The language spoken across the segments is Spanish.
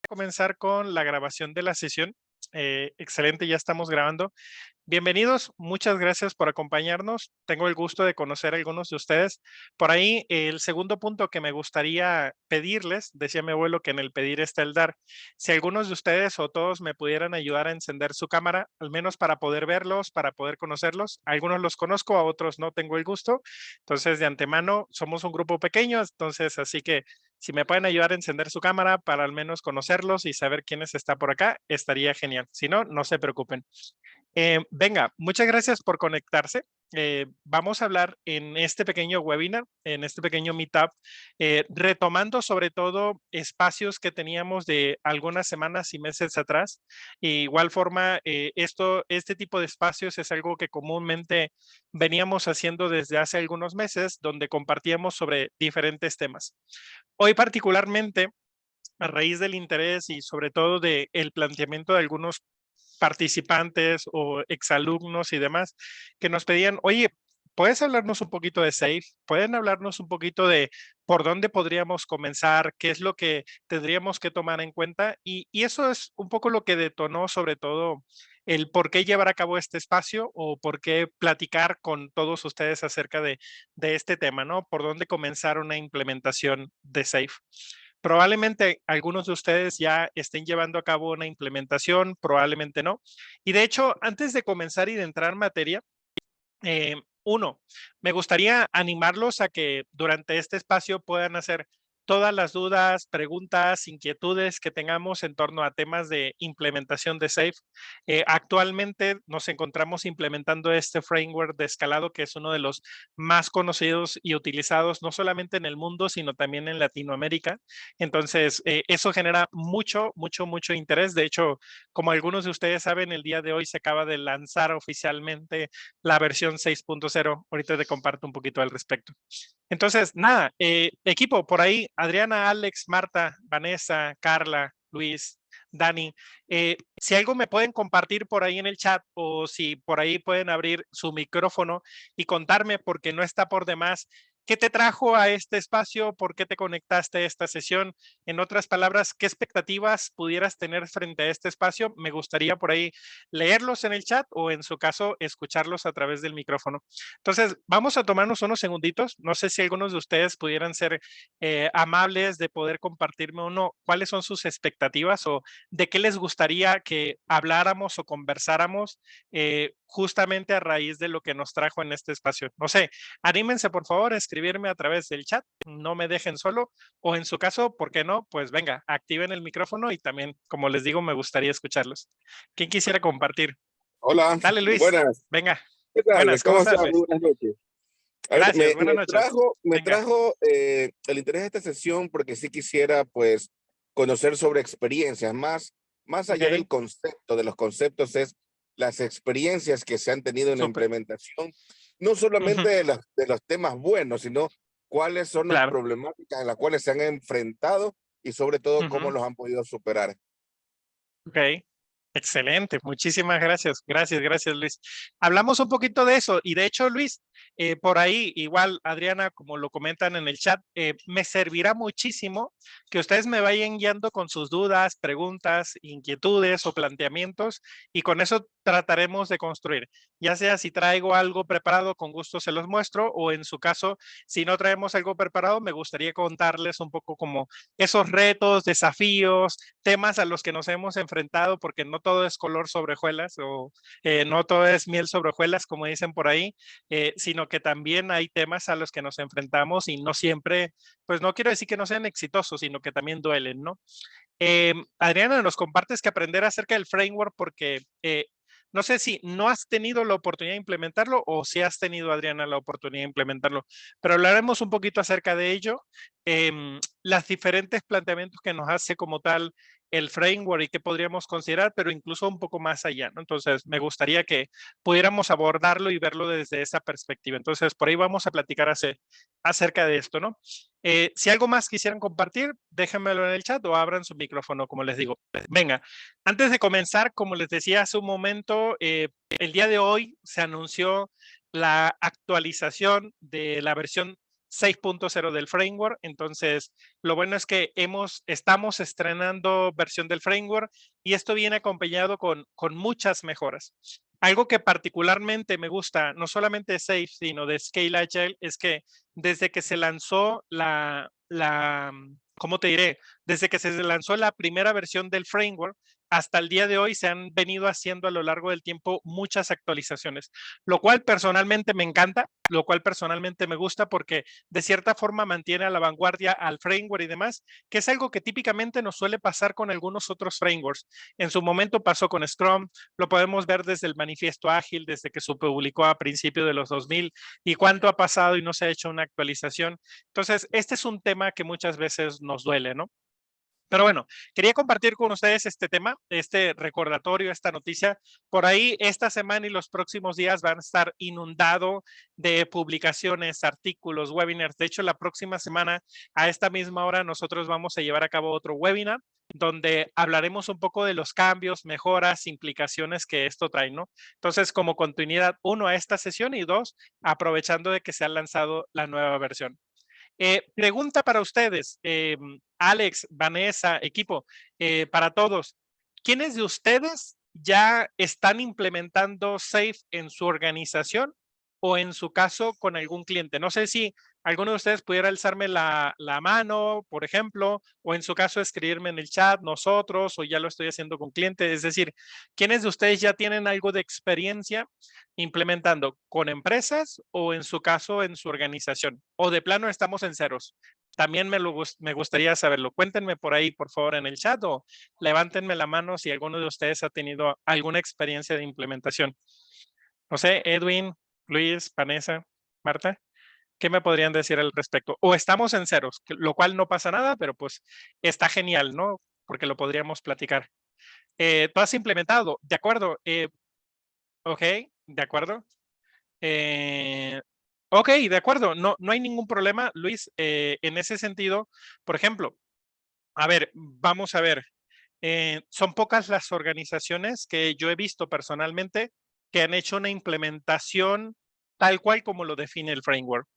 Comenzar con la grabación de la sesión. Excelente, ya estamos grabando. Bienvenidos, muchas gracias por acompañarnos. Tengo el gusto de conocer a algunos de ustedes. Por ahí, el segundo punto que me gustaría pedirles, decía mi abuelo que en el pedir está el dar. Si algunos de ustedes o todos me pudieran ayudar a encender su cámara, al menos para poder verlos, para poder conocerlos. A algunos los conozco, a otros no tengo el gusto. Entonces, de antemano, somos un grupo pequeño, entonces, así que si me pueden ayudar a encender su cámara para al menos conocerlos y saber quiénes está por acá, estaría genial. Si no, no se preocupen. Venga, muchas gracias por conectarse. Vamos a hablar en este pequeño webinar, en este pequeño meetup, retomando sobre todo espacios que teníamos de algunas semanas y meses atrás. Igual forma, este tipo de espacios es algo que comúnmente veníamos haciendo desde hace algunos meses, donde compartíamos sobre diferentes temas. Hoy particularmente, a raíz del interés y sobre todo del planteamiento de algunos participantes o exalumnos y demás, que nos pedían, oye, ¿puedes hablarnos un poquito de SAFe? ¿Pueden hablarnos un poquito de por dónde podríamos comenzar? ¿Qué es lo que tendríamos que tomar en cuenta? Y eso es un poco lo que detonó sobre todo el por qué llevar a cabo este espacio o por qué platicar con todos ustedes acerca de este tema, ¿no? ¿Por dónde comenzar una implementación de SAFe? Probablemente algunos de ustedes ya estén llevando a cabo una implementación, probablemente no. Y de hecho, antes de comenzar y de entrar en materia, uno, me gustaría animarlos a que durante este espacio puedan hacer todas las dudas, preguntas, inquietudes que tengamos en torno a temas de implementación de SAFe. Actualmente nos encontramos implementando este framework de escalado que es uno de los más conocidos y utilizados no solamente en el mundo, sino también en Latinoamérica. Entonces, eso genera mucho interés. De hecho, como algunos de ustedes saben, el día de hoy se acaba de lanzar oficialmente la versión 6.0. Ahorita te comparto un poquito al respecto. Entonces, nada, equipo, por ahí, Adriana, Alex, Marta, Vanessa, Carla, Luis, Dani, si algo me pueden compartir por ahí en el chat o si por ahí pueden abrir su micrófono y contarme, porque no está por demás, ¿qué te trajo a este espacio? ¿Por qué te conectaste a esta sesión? En otras palabras, ¿qué expectativas pudieras tener frente a este espacio? Me gustaría por ahí leerlos en el chat o en su caso escucharlos a través del micrófono. Entonces, vamos a tomarnos unos segunditos. No sé si algunos de ustedes pudieran ser amables de poder compartirme uno, cuáles son sus expectativas o de qué les gustaría que habláramos o conversáramos justamente a raíz de lo que nos trajo en este espacio. No sé, anímense por favor a escribirme a través del chat, no me dejen solo o en su caso, ¿por qué no? Pues venga, activen el micrófono y también, como les digo, me gustaría escucharlos. ¿Quién quisiera compartir? Hola, Dale, Luis. buenas. Venga. ¿Qué tal? Buenas, ¿cómo ¿Cómo estás, estás? Muy Luis? buenas noches. A ver, Gracias, buenas noches. me Venga. trajo el interés de esta sesión porque sí quisiera, pues, conocer sobre experiencias, más allá Ok, del concepto, de los conceptos, es las experiencias que se han tenido en la súper. implementación, no Ujú, solamente de los temas buenos, sino cuáles son las claro. problemáticas en las cuales se han enfrentado y sobre todo cómo Ujú, los han podido superar. ok. Excelente, muchísimas gracias. Gracias, Luis. Hablamos un poquito de eso y de hecho, Luis, por ahí, igual, Adriana, como lo comentan en el chat, me servirá muchísimo que ustedes me vayan guiando con sus dudas, preguntas, inquietudes o planteamientos y con eso trataremos de construir. Ya sea si traigo algo preparado, con gusto se los muestro o en su caso, si no traemos algo preparado, me gustaría contarles un poco como esos retos, desafíos, temas a los que nos hemos enfrentado, porque no todo es color sobre hojuelas o no todo es miel sobre hojuelas, como dicen por ahí, sino que también hay temas a los que nos enfrentamos y no siempre, pues no quiero decir que no sean exitosos, sino que también duelen, ¿no? Adriana, nos compartes que aprender acerca del framework porque no sé si no has tenido la oportunidad de implementarlo o si has tenido, Adriana, la oportunidad de implementarlo, pero hablaremos un poquito acerca de ello, las diferentes planteamientos que nos hace como tal el framework y qué podríamos considerar, pero incluso un poco más allá, ¿no? Entonces, me gustaría que pudiéramos abordarlo y verlo desde esa perspectiva. Entonces, por ahí vamos a platicar acerca de esto, ¿no? Si algo más quisieran compartir, déjenmelo en el chat o abran su micrófono, como les digo. Venga, antes de comenzar, como les decía hace un momento, el día de hoy se anunció la actualización de la versión 6.0 del framework. Entonces, lo bueno es que estamos estrenando versión del framework y esto viene acompañado con muchas mejoras. Algo que particularmente me gusta, no solamente de Safe, sino de Scale Agile, es que desde que se lanzó ¿cómo te diré? Desde que se lanzó la primera versión del framework, hasta el día de hoy se han venido haciendo a lo largo del tiempo muchas actualizaciones, lo cual personalmente me encanta, lo cual personalmente me gusta porque de cierta forma mantiene a la vanguardia al framework y demás, que es algo que típicamente nos suele pasar con algunos otros frameworks. En su momento pasó con Scrum, lo podemos ver desde el manifiesto ágil, desde que se publicó a principios de los 2000 y cuánto ha pasado y no se ha hecho una actualización. Entonces, este es un tema que muchas veces nos duele, ¿no? Pero bueno, quería compartir con ustedes este tema, este recordatorio, esta noticia. Por ahí esta semana y los próximos días van a estar inundado de publicaciones, artículos, webinars. De hecho, la próxima semana a esta misma hora nosotros vamos a llevar a cabo otro webinar donde hablaremos un poco de los cambios, mejoras, implicaciones que esto trae, ¿no? Entonces, como continuidad, uno, a esta sesión y dos, aprovechando de que se ha lanzado la nueva versión. Pregunta para ustedes, Alex, Vanessa, equipo, para todos. ¿Quiénes de ustedes ya están implementando Safe en su organización o en su caso con algún cliente? No sé si alguno de ustedes pudiera alzarme la mano, por ejemplo, o en su caso escribirme en el chat, nosotros, o ya lo estoy haciendo con clientes. Es decir, ¿quiénes de ustedes ya tienen algo de experiencia implementando con empresas o en su caso en su organización? O de plano estamos en ceros. También me gustaría saberlo. Cuéntenme por ahí, por favor, en el chat o levántenme la mano si alguno de ustedes ha tenido alguna experiencia de implementación. No sé, Edwin, Luis, Vanessa, Marta, ¿qué me podrían decir al respecto? O estamos en ceros, lo cual no pasa nada, pero pues está genial, ¿no? Porque lo podríamos platicar. ¿Tú has implementado? De acuerdo. Ok, de acuerdo. Ok, de acuerdo. No hay ningún problema, Luis. En ese sentido, por ejemplo, a ver, vamos a ver. Son pocas las organizaciones que yo he visto personalmente que han hecho una implementación tal cual como lo define el framework.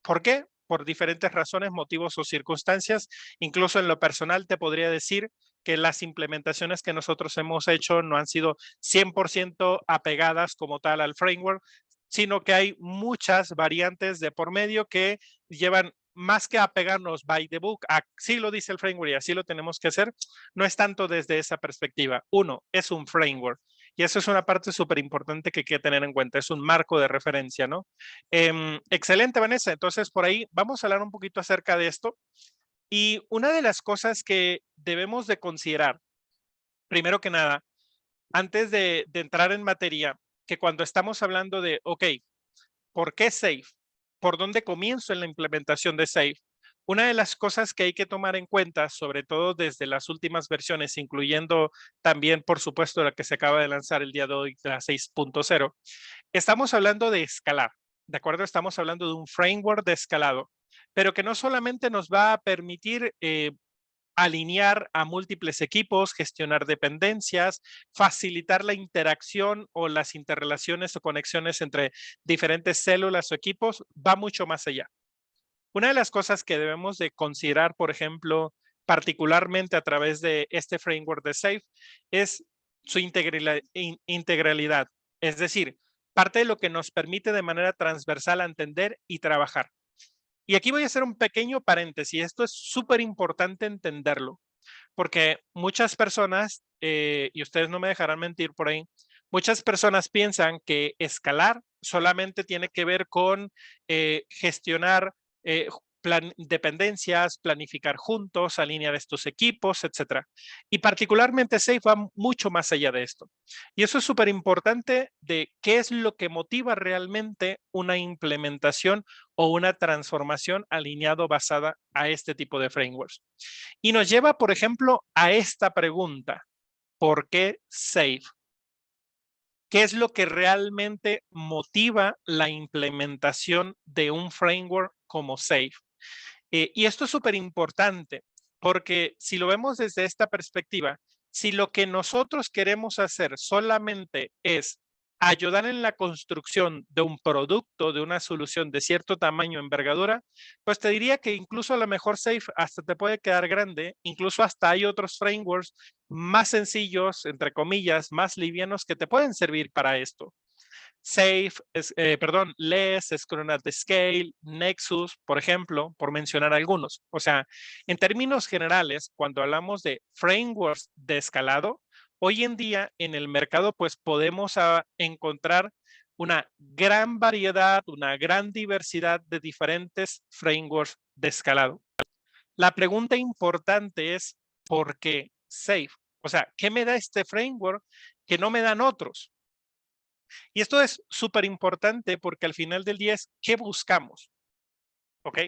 ¿Por qué? Por diferentes razones, motivos o circunstancias. Incluso en lo personal te podría decir que las implementaciones que nosotros hemos hecho no han sido 100% apegadas como tal al framework, sino que hay muchas variantes de por medio que llevan más que apegarnos by the book, así lo dice el framework y así lo tenemos que hacer, no es tanto desde esa perspectiva. Uno, es un framework. Y eso es una parte súper importante que hay que tener en cuenta. Es un marco de referencia, ¿no? Excelente, Vanessa. Entonces, por ahí vamos a hablar un poquito acerca de esto. Y una de las cosas que debemos de considerar, primero que nada, antes de entrar en materia, que cuando estamos hablando de, ok, ¿por qué Safe? ¿Por dónde comienzo en la implementación de Safe? Una de las cosas que hay que tomar en cuenta, sobre todo desde las últimas versiones, incluyendo también, por supuesto, la que se acaba de lanzar el día de hoy, la 6.0, estamos hablando de escalar, ¿de acuerdo? Estamos hablando de un framework de escalado, pero que no solamente nos va a permitir alinear a múltiples equipos, gestionar dependencias, facilitar la interacción o las interrelaciones o conexiones entre diferentes células o equipos, va mucho más allá. Una de las cosas que debemos de considerar, por ejemplo, particularmente a través de este framework de SAFe, es su integralidad. Es decir, parte de lo que nos permite de manera transversal entender y trabajar. Y aquí voy a hacer un pequeño paréntesis. Esto es súper importante entenderlo, porque muchas personas, y ustedes no me dejarán mentir por ahí, muchas personas piensan que escalar solamente tiene que ver con gestionar dependencias, planificar juntos, alinear estos equipos, etcétera. Y particularmente Safe va mucho más allá de esto. Y eso es súper importante de qué es lo que motiva realmente una implementación o una transformación alineado basada a este tipo de frameworks. Y nos lleva, por ejemplo, a esta pregunta. ¿Por qué Safe? ¿Qué es lo que realmente motiva la implementación de un framework como Safe? Y esto es súper importante porque si lo vemos desde esta perspectiva, si lo que nosotros queremos hacer solamente es ayudar en la construcción de un producto, de una solución de cierto tamaño, envergadura, pues te diría que incluso a lo mejor Safe hasta te puede quedar grande, incluso hasta hay otros frameworks más sencillos, entre comillas, más livianos que te pueden servir para esto. Safe, Less, Scrum at the Scale, Nexus, por ejemplo, por mencionar algunos. O sea, en términos generales, cuando hablamos de frameworks de escalado, hoy en día en el mercado pues podemos encontrar una gran variedad, una gran diversidad de diferentes frameworks de escalado. La pregunta importante es, ¿por qué Safe? O sea, ¿qué me da este framework que no me dan otros? Y esto es súper importante porque al final del día es qué buscamos, ¿ok?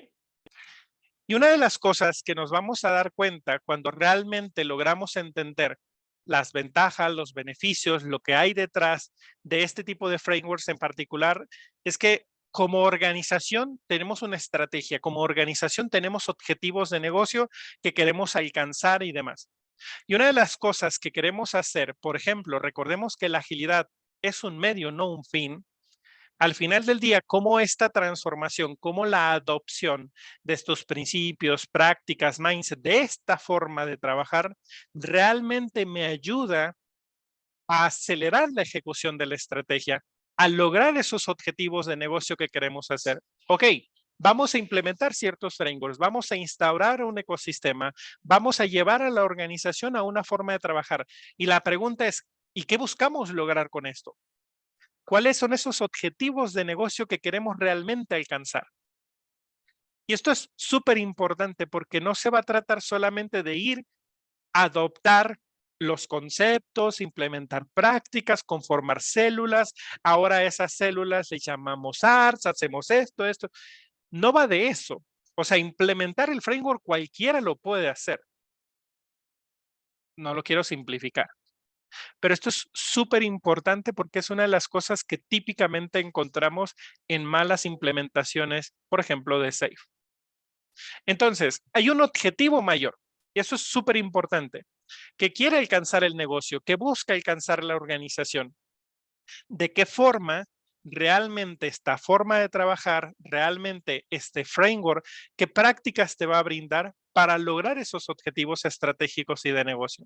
Y una de las cosas que nos vamos a dar cuenta cuando realmente logramos entender las ventajas, los beneficios, lo que hay detrás de este tipo de frameworks en particular, es que como organización tenemos una estrategia, como organización tenemos objetivos de negocio que queremos alcanzar y demás. Y una de las cosas que queremos hacer, por ejemplo, recordemos que la agilidad es un medio, no un fin. Al final del día, cómo esta transformación, cómo la adopción de estos principios, prácticas, mindset, de esta forma de trabajar, realmente me ayuda a acelerar la ejecución de la estrategia, a lograr esos objetivos de negocio que queremos hacer. Ok, vamos a implementar ciertos frameworks, vamos a instaurar un ecosistema, vamos a llevar a la organización a una forma de trabajar. Y la pregunta es, ¿y qué buscamos lograr con esto? ¿Cuáles son esos objetivos de negocio que queremos realmente alcanzar? Y esto es súper importante porque no se va a tratar solamente de ir a adoptar los conceptos, implementar prácticas, conformar células. Ahora esas células le llamamos ARTS, hacemos esto. No va de eso. O sea, implementar el framework cualquiera lo puede hacer. No lo quiero simplificar. Pero esto es súper importante porque es una de las cosas que típicamente encontramos en malas implementaciones, por ejemplo, de Safe. Entonces, hay un objetivo mayor, y eso es súper importante, que quiere alcanzar el negocio, que busca alcanzar la organización. ¿De qué forma realmente esta forma de trabajar, realmente este framework, qué prácticas te va a brindar para lograr esos objetivos estratégicos y de negocio?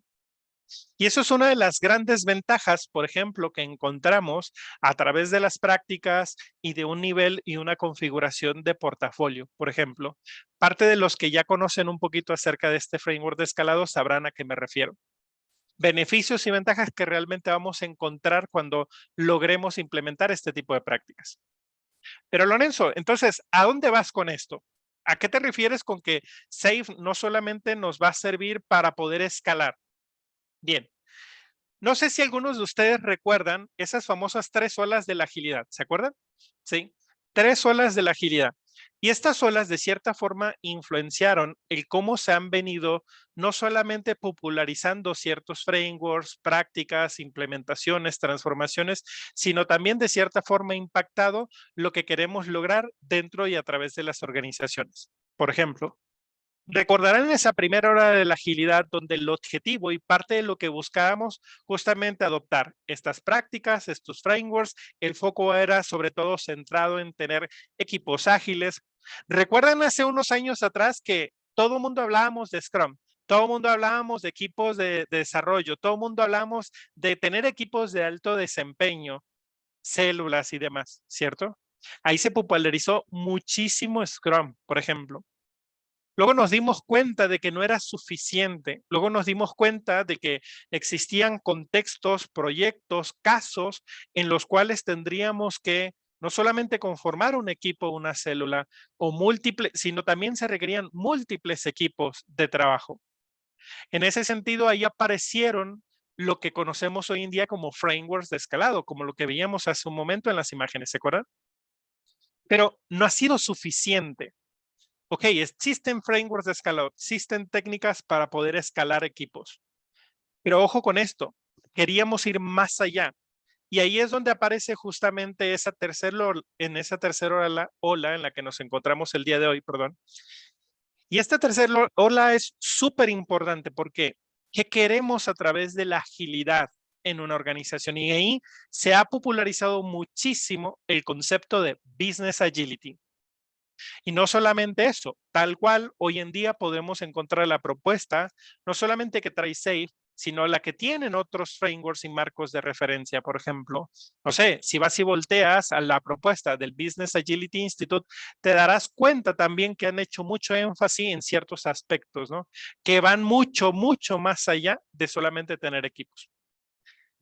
Y eso es una de las grandes ventajas, por ejemplo, que encontramos a través de las prácticas y de un nivel y una configuración de portafolio. Por ejemplo, parte de los que ya conocen un poquito acerca de este framework de escalado sabrán a qué me refiero. Beneficios y ventajas que realmente vamos a encontrar cuando logremos implementar este tipo de prácticas. Pero Lorenzo, entonces, ¿a dónde vas con esto? ¿A qué te refieres con que Safe no solamente nos va a servir para poder escalar? Bien, no sé si algunos de ustedes recuerdan esas famosas 3 olas de la agilidad, ¿se acuerdan? Sí, 3 olas de la agilidad. Y estas olas de cierta forma influenciaron el cómo se han venido no solamente popularizando ciertos frameworks, prácticas, implementaciones, transformaciones, sino también de cierta forma impactado lo que queremos lograr dentro y a través de las organizaciones. Por ejemplo, recordarán esa primera hora de la agilidad donde el objetivo y parte de lo que buscábamos justamente adoptar estas prácticas, estos frameworks, el foco era sobre todo centrado en tener equipos ágiles. ¿Recuerdan hace unos años atrás que todo el mundo hablábamos de Scrum? Todo el mundo hablábamos de equipos de desarrollo, todo el mundo hablábamos de tener equipos de alto desempeño, células y demás, ¿cierto? Ahí se popularizó muchísimo Scrum, por ejemplo. Luego nos dimos cuenta de que no era suficiente. Luego nos dimos cuenta de que existían contextos, proyectos, casos en los cuales tendríamos que no solamente conformar un equipo, una célula o múltiples, sino también se requerían múltiples equipos de trabajo. En ese sentido, ahí aparecieron lo que conocemos hoy en día como frameworks de escalado, como lo que veíamos hace un momento en las imágenes, ¿se acuerdan? Pero no ha sido suficiente. Ok, existen frameworks de escalado, existen técnicas para poder escalar equipos. Pero ojo con esto, queríamos ir más allá. Y ahí es donde aparece justamente esa tercera ola en la que nos encontramos el día de hoy, perdón. Y esta tercera ola es súper importante porque ¿qué queremos a través de la agilidad? en una organización. Y ahí se ha popularizado muchísimo el concepto de Business Agility. Y no solamente eso, tal cual hoy en día podemos encontrar la propuesta, no solamente que trae SAFe, sino la que tienen otros frameworks y marcos de referencia. Por ejemplo, no sé, si vas y volteas a la propuesta del Business Agility Institute, te darás cuenta también que han hecho mucho énfasis en ciertos aspectos, ¿no? Que van mucho, mucho más allá de solamente tener equipos.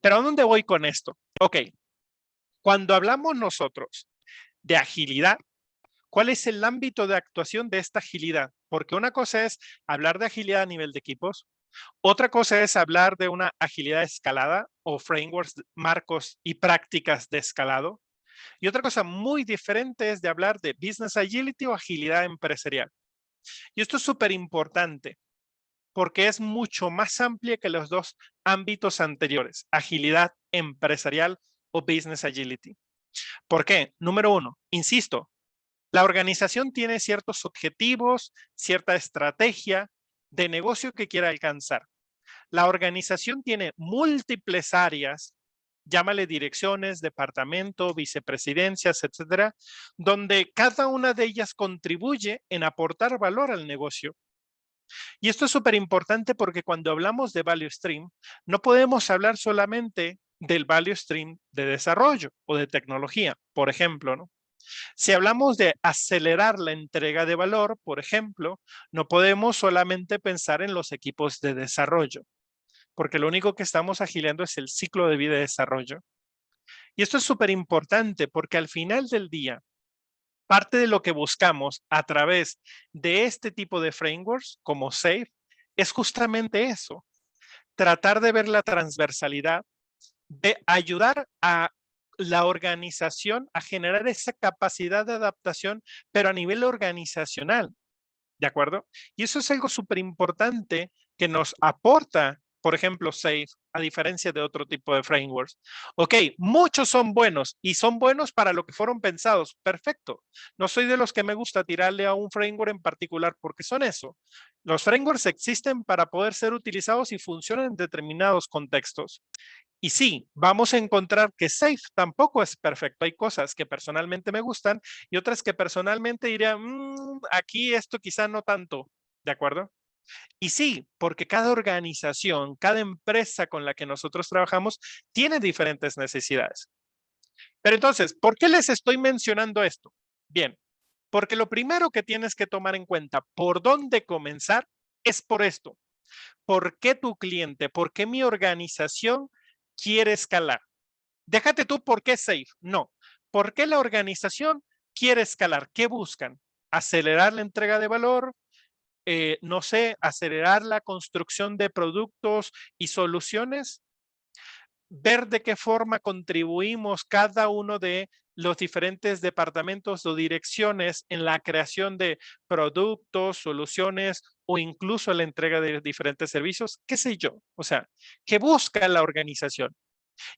Pero ¿a dónde voy con esto? Ok, cuando hablamos nosotros de agilidad, ¿cuál es el ámbito de actuación de esta agilidad? Porque una cosa es hablar de agilidad a nivel de equipos, otra cosa es hablar de una agilidad escalada o frameworks, marcos y prácticas de escalado. Y otra cosa muy diferente es de hablar de business agility o agilidad empresarial. Y esto es súper importante porque es mucho más amplia que los dos ámbitos anteriores, agilidad empresarial o business agility. ¿Por qué? Número uno, insisto, la organización tiene ciertos objetivos, cierta estrategia de negocio que quiere alcanzar. La organización tiene múltiples áreas, llámale direcciones, departamento, vicepresidencias, etcétera, donde cada una de ellas contribuye en aportar valor al negocio. Y esto es súper importante porque cuando hablamos de value stream, no podemos hablar solamente del value stream de desarrollo o de tecnología, por ejemplo, ¿no? Si hablamos de acelerar la entrega de valor, por ejemplo, no podemos solamente pensar en los equipos de desarrollo, porque lo único que estamos agilando es el ciclo de vida de desarrollo. Y esto es súper importante porque al final del día, parte de lo que buscamos a través de este tipo de frameworks como SAFe es justamente eso, tratar de ver la transversalidad, de ayudar a la organización a generar esa capacidad de adaptación, pero a nivel organizacional, ¿de acuerdo? Y eso es algo súper importante que nos aporta, por ejemplo, SAFe, a diferencia de otro tipo de frameworks. Ok, muchos son buenos y son buenos para lo que fueron pensados. Perfecto. No soy de los que me gusta tirarle a un framework en particular porque son eso. Los frameworks existen para poder ser utilizados y funcionan en determinados contextos. Y sí, vamos a encontrar que SAFe tampoco es perfecto. Hay cosas que personalmente me gustan y otras que personalmente diría, aquí esto quizá no tanto, ¿de acuerdo? Y sí, porque cada organización, cada empresa con la que nosotros trabajamos tiene diferentes necesidades. Pero entonces, ¿por qué les estoy mencionando esto? Bien, porque lo primero que tienes que tomar en cuenta por dónde comenzar es por esto. ¿Por qué tu cliente, por qué mi organización quiere escalar? Déjate tú por qué SAFe. No. ¿Por qué la organización quiere escalar? ¿Qué buscan? Acelerar la entrega de valor, no sé, acelerar la construcción de productos y soluciones, ver de qué forma contribuimos cada uno de los diferentes departamentos o direcciones en la creación de productos, soluciones o incluso la entrega de diferentes servicios, qué sé yo. O sea, ¿qué busca la organización?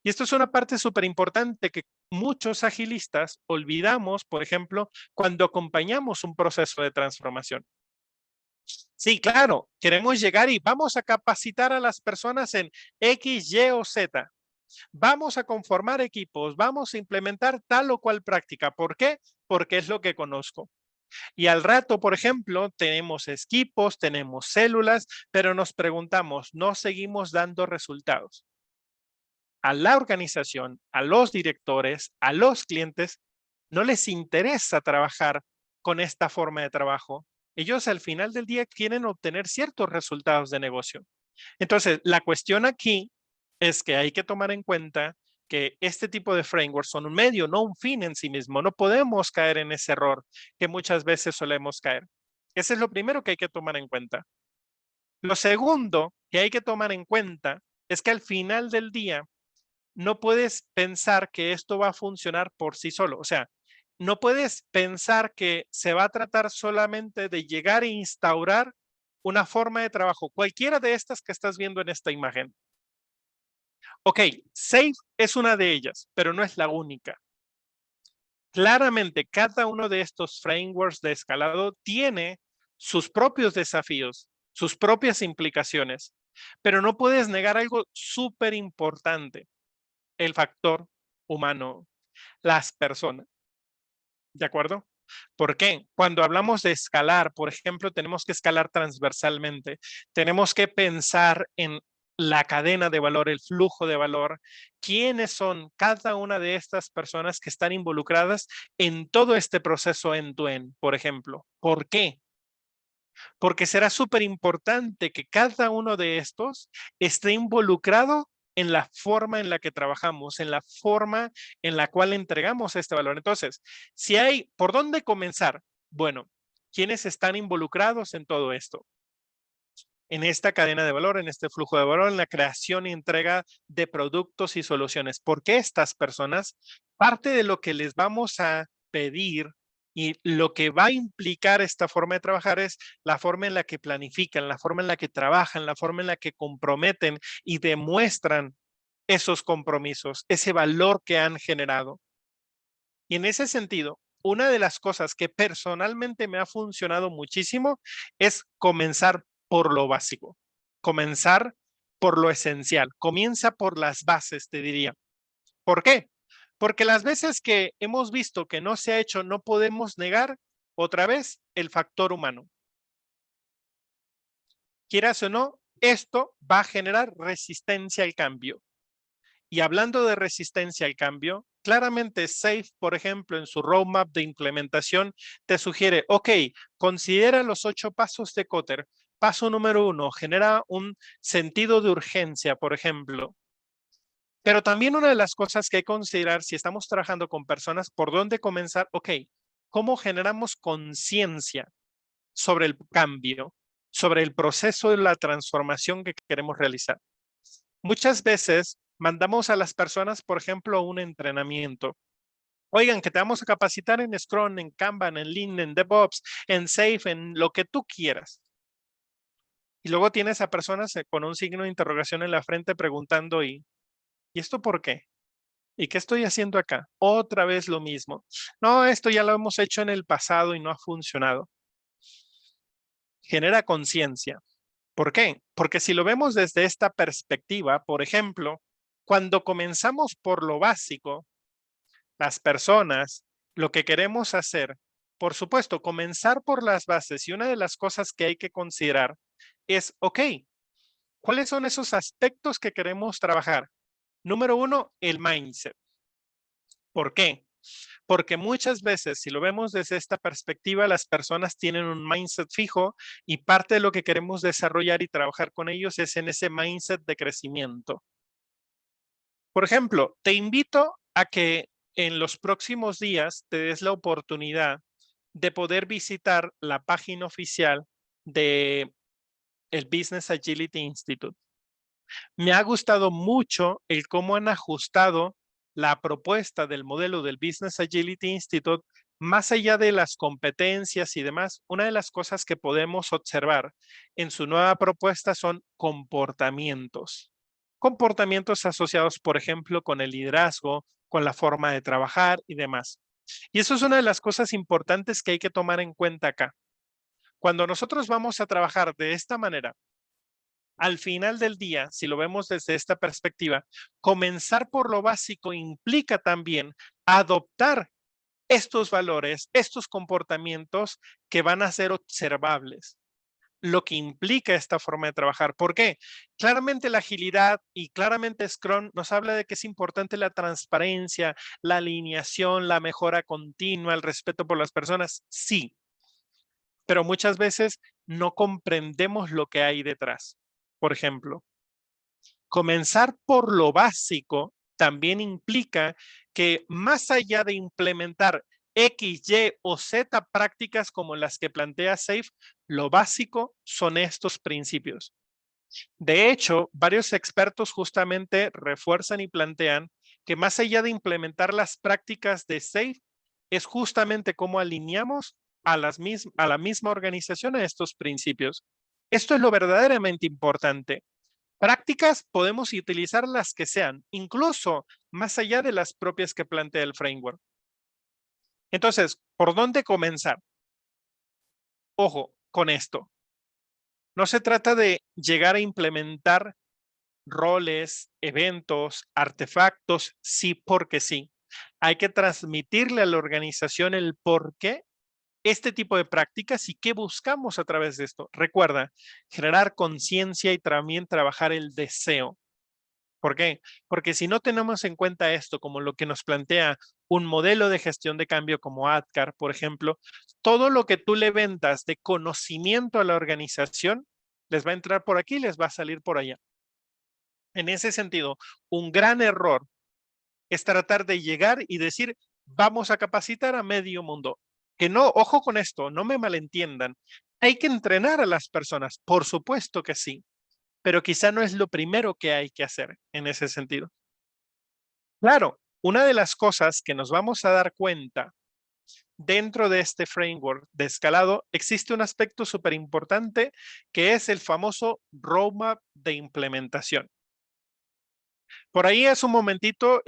Y esto es una parte súper importante que muchos agilistas olvidamos, por ejemplo, cuando acompañamos un proceso de transformación. Sí, claro, queremos llegar y vamos a capacitar a las personas en X, Y o Z. Vamos a conformar equipos, vamos a implementar tal o cual práctica. ¿Por qué? Porque es lo que conozco. Y al rato, por ejemplo, tenemos equipos, tenemos células, pero nos preguntamos, ¿no seguimos dando resultados? A la organización, a los directores, a los clientes, no les interesa trabajar con esta forma de trabajo. Ellos al final del día quieren obtener ciertos resultados de negocio. Entonces, la cuestión aquí es que hay que tomar en cuenta que este tipo de frameworks son un medio, no un fin en sí mismo. No podemos caer en ese error que muchas veces solemos caer. Ese es lo primero que hay que tomar en cuenta. Lo segundo que hay que tomar en cuenta es que al final del día no puedes pensar que esto va a funcionar por sí solo. O sea, no puedes pensar que se va a tratar solamente de llegar e instaurar una forma de trabajo, cualquiera de estas que estás viendo en esta imagen. Ok, SAFe es una de ellas, pero no es la única. Claramente, cada uno de estos frameworks de escalado tiene sus propios desafíos, sus propias implicaciones, pero no puedes negar algo súper importante, el factor humano, las personas, ¿de acuerdo? ¿Por qué? Cuando hablamos de escalar, por ejemplo, tenemos que escalar transversalmente. Tenemos que pensar en la cadena de valor, el flujo de valor. ¿Quiénes son cada una de estas personas que están involucradas en todo este proceso end-to-end, por ejemplo? ¿Por qué? Porque será súper importante que cada uno de estos esté involucrado en la forma en la que trabajamos, en la forma en la cual entregamos este valor. Entonces, si hay, ¿por dónde comenzar? Bueno, ¿quiénes están involucrados en todo esto? En esta cadena de valor, en este flujo de valor, en la creación y entrega de productos y soluciones. Porque estas personas, parte de lo que les vamos a pedir y lo que va a implicar esta forma de trabajar es la forma en la que planifican, la forma en la que trabajan, la forma en la que comprometen y demuestran esos compromisos, ese valor que han generado. Y en ese sentido, una de las cosas que personalmente me ha funcionado muchísimo es comenzar por lo básico, comenzar por lo esencial, comienza por las bases, te diría. ¿Por qué? Porque las veces que hemos visto que no se ha hecho, no podemos negar otra vez el factor humano. Quieras o no, esto va a generar resistencia al cambio. Y hablando de resistencia al cambio, claramente SAFe, por ejemplo, en su roadmap de implementación, te sugiere, ok, considera los 8 pasos de Kotter. Paso número 1, genera un sentido de urgencia, por ejemplo. Pero también una de las cosas que hay que considerar si estamos trabajando con personas, ¿por dónde comenzar? Ok, ¿cómo generamos conciencia sobre el cambio, sobre el proceso de la transformación que queremos realizar? Muchas veces mandamos a las personas, por ejemplo, a un entrenamiento. Oigan, que te vamos a capacitar en Scrum, en Kanban, en Lean, en DevOps, en Safe, en lo que tú quieras. Y luego tienes a personas con un signo de interrogación en la frente preguntando, ¿y esto por qué? ¿Y qué estoy haciendo acá? Otra vez lo mismo. No, esto ya lo hemos hecho en el pasado y no ha funcionado. Genera conciencia. ¿Por qué? Porque si lo vemos desde esta perspectiva, por ejemplo, cuando comenzamos por lo básico, las personas, lo que queremos hacer, por supuesto, comenzar por las bases y una de las cosas que hay que considerar es, ok, ¿cuáles son esos aspectos que queremos trabajar? Número 1, el mindset. ¿Por qué? Porque muchas veces, si lo vemos desde esta perspectiva, las personas tienen un mindset fijo y parte de lo que queremos desarrollar y trabajar con ellos es en ese mindset de crecimiento. Por ejemplo, te invito a que en los próximos días te des la oportunidad de poder visitar la página oficial de el Business Agility Institute. Me ha gustado mucho el cómo han ajustado la propuesta del modelo del Business Agility Institute, más allá de las competencias y demás. Una de las cosas que podemos observar en su nueva propuesta son comportamientos. Comportamientos asociados, por ejemplo, con el liderazgo, con la forma de trabajar y demás. Y eso es una de las cosas importantes que hay que tomar en cuenta acá. Cuando nosotros vamos a trabajar de esta manera, al final del día, si lo vemos desde esta perspectiva, comenzar por lo básico implica también adoptar estos valores, estos comportamientos que van a ser observables, lo que implica esta forma de trabajar. ¿Por qué? Claramente la agilidad y claramente Scrum nos habla de que es importante la transparencia, la alineación, la mejora continua, el respeto por las personas. Sí, pero muchas veces no comprendemos lo que hay detrás. Por ejemplo, comenzar por lo básico también implica que más allá de implementar X, Y o Z prácticas como las que plantea SAFe, lo básico son estos principios. De hecho, varios expertos justamente refuerzan y plantean que más allá de implementar las prácticas de SAFe, es justamente cómo alineamos a la misma organización a estos principios. Esto es lo verdaderamente importante. Prácticas podemos utilizar las que sean, incluso más allá de las propias que plantea el framework. Entonces, ¿por dónde comenzar? Ojo con esto. No se trata de llegar a implementar roles, eventos, artefactos, sí porque sí. Hay que transmitirle a la organización el por qué este tipo de prácticas y qué buscamos a través de esto. Recuerda, generar conciencia y también trabajar el deseo. ¿Por qué? Porque si no tenemos en cuenta esto como lo que nos plantea un modelo de gestión de cambio como ADKAR, por ejemplo, todo lo que tú le vendas de conocimiento a la organización les va a entrar por aquí y les va a salir por allá. En ese sentido, un gran error es tratar de llegar y decir, vamos a capacitar a medio mundo. Que no, ojo con esto, no me malentiendan. Hay que entrenar a las personas, por supuesto que sí, pero quizá no es lo primero que hay que hacer en ese sentido. Claro, una de las cosas que nos vamos a dar cuenta dentro de este framework de escalado, existe un aspecto súper importante que es el famoso roadmap de implementación. Por ahí hace un momentito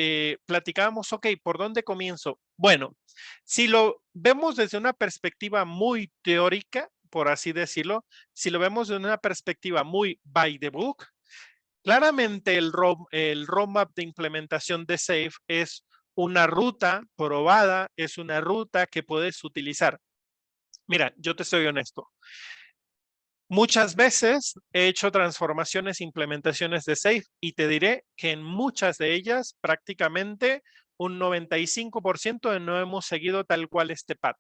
platicábamos, ok, ¿por dónde comienzo? Bueno, si lo vemos desde una perspectiva muy teórica, por así decirlo, si lo vemos desde una perspectiva muy by the book, claramente el roadmap de implementación de SAFe es una ruta probada, es una ruta que puedes utilizar. Mira, yo te soy honesto. Muchas veces he hecho transformaciones, implementaciones de SAFe y te diré que en muchas de ellas prácticamente un 95% no hemos seguido tal cual este path.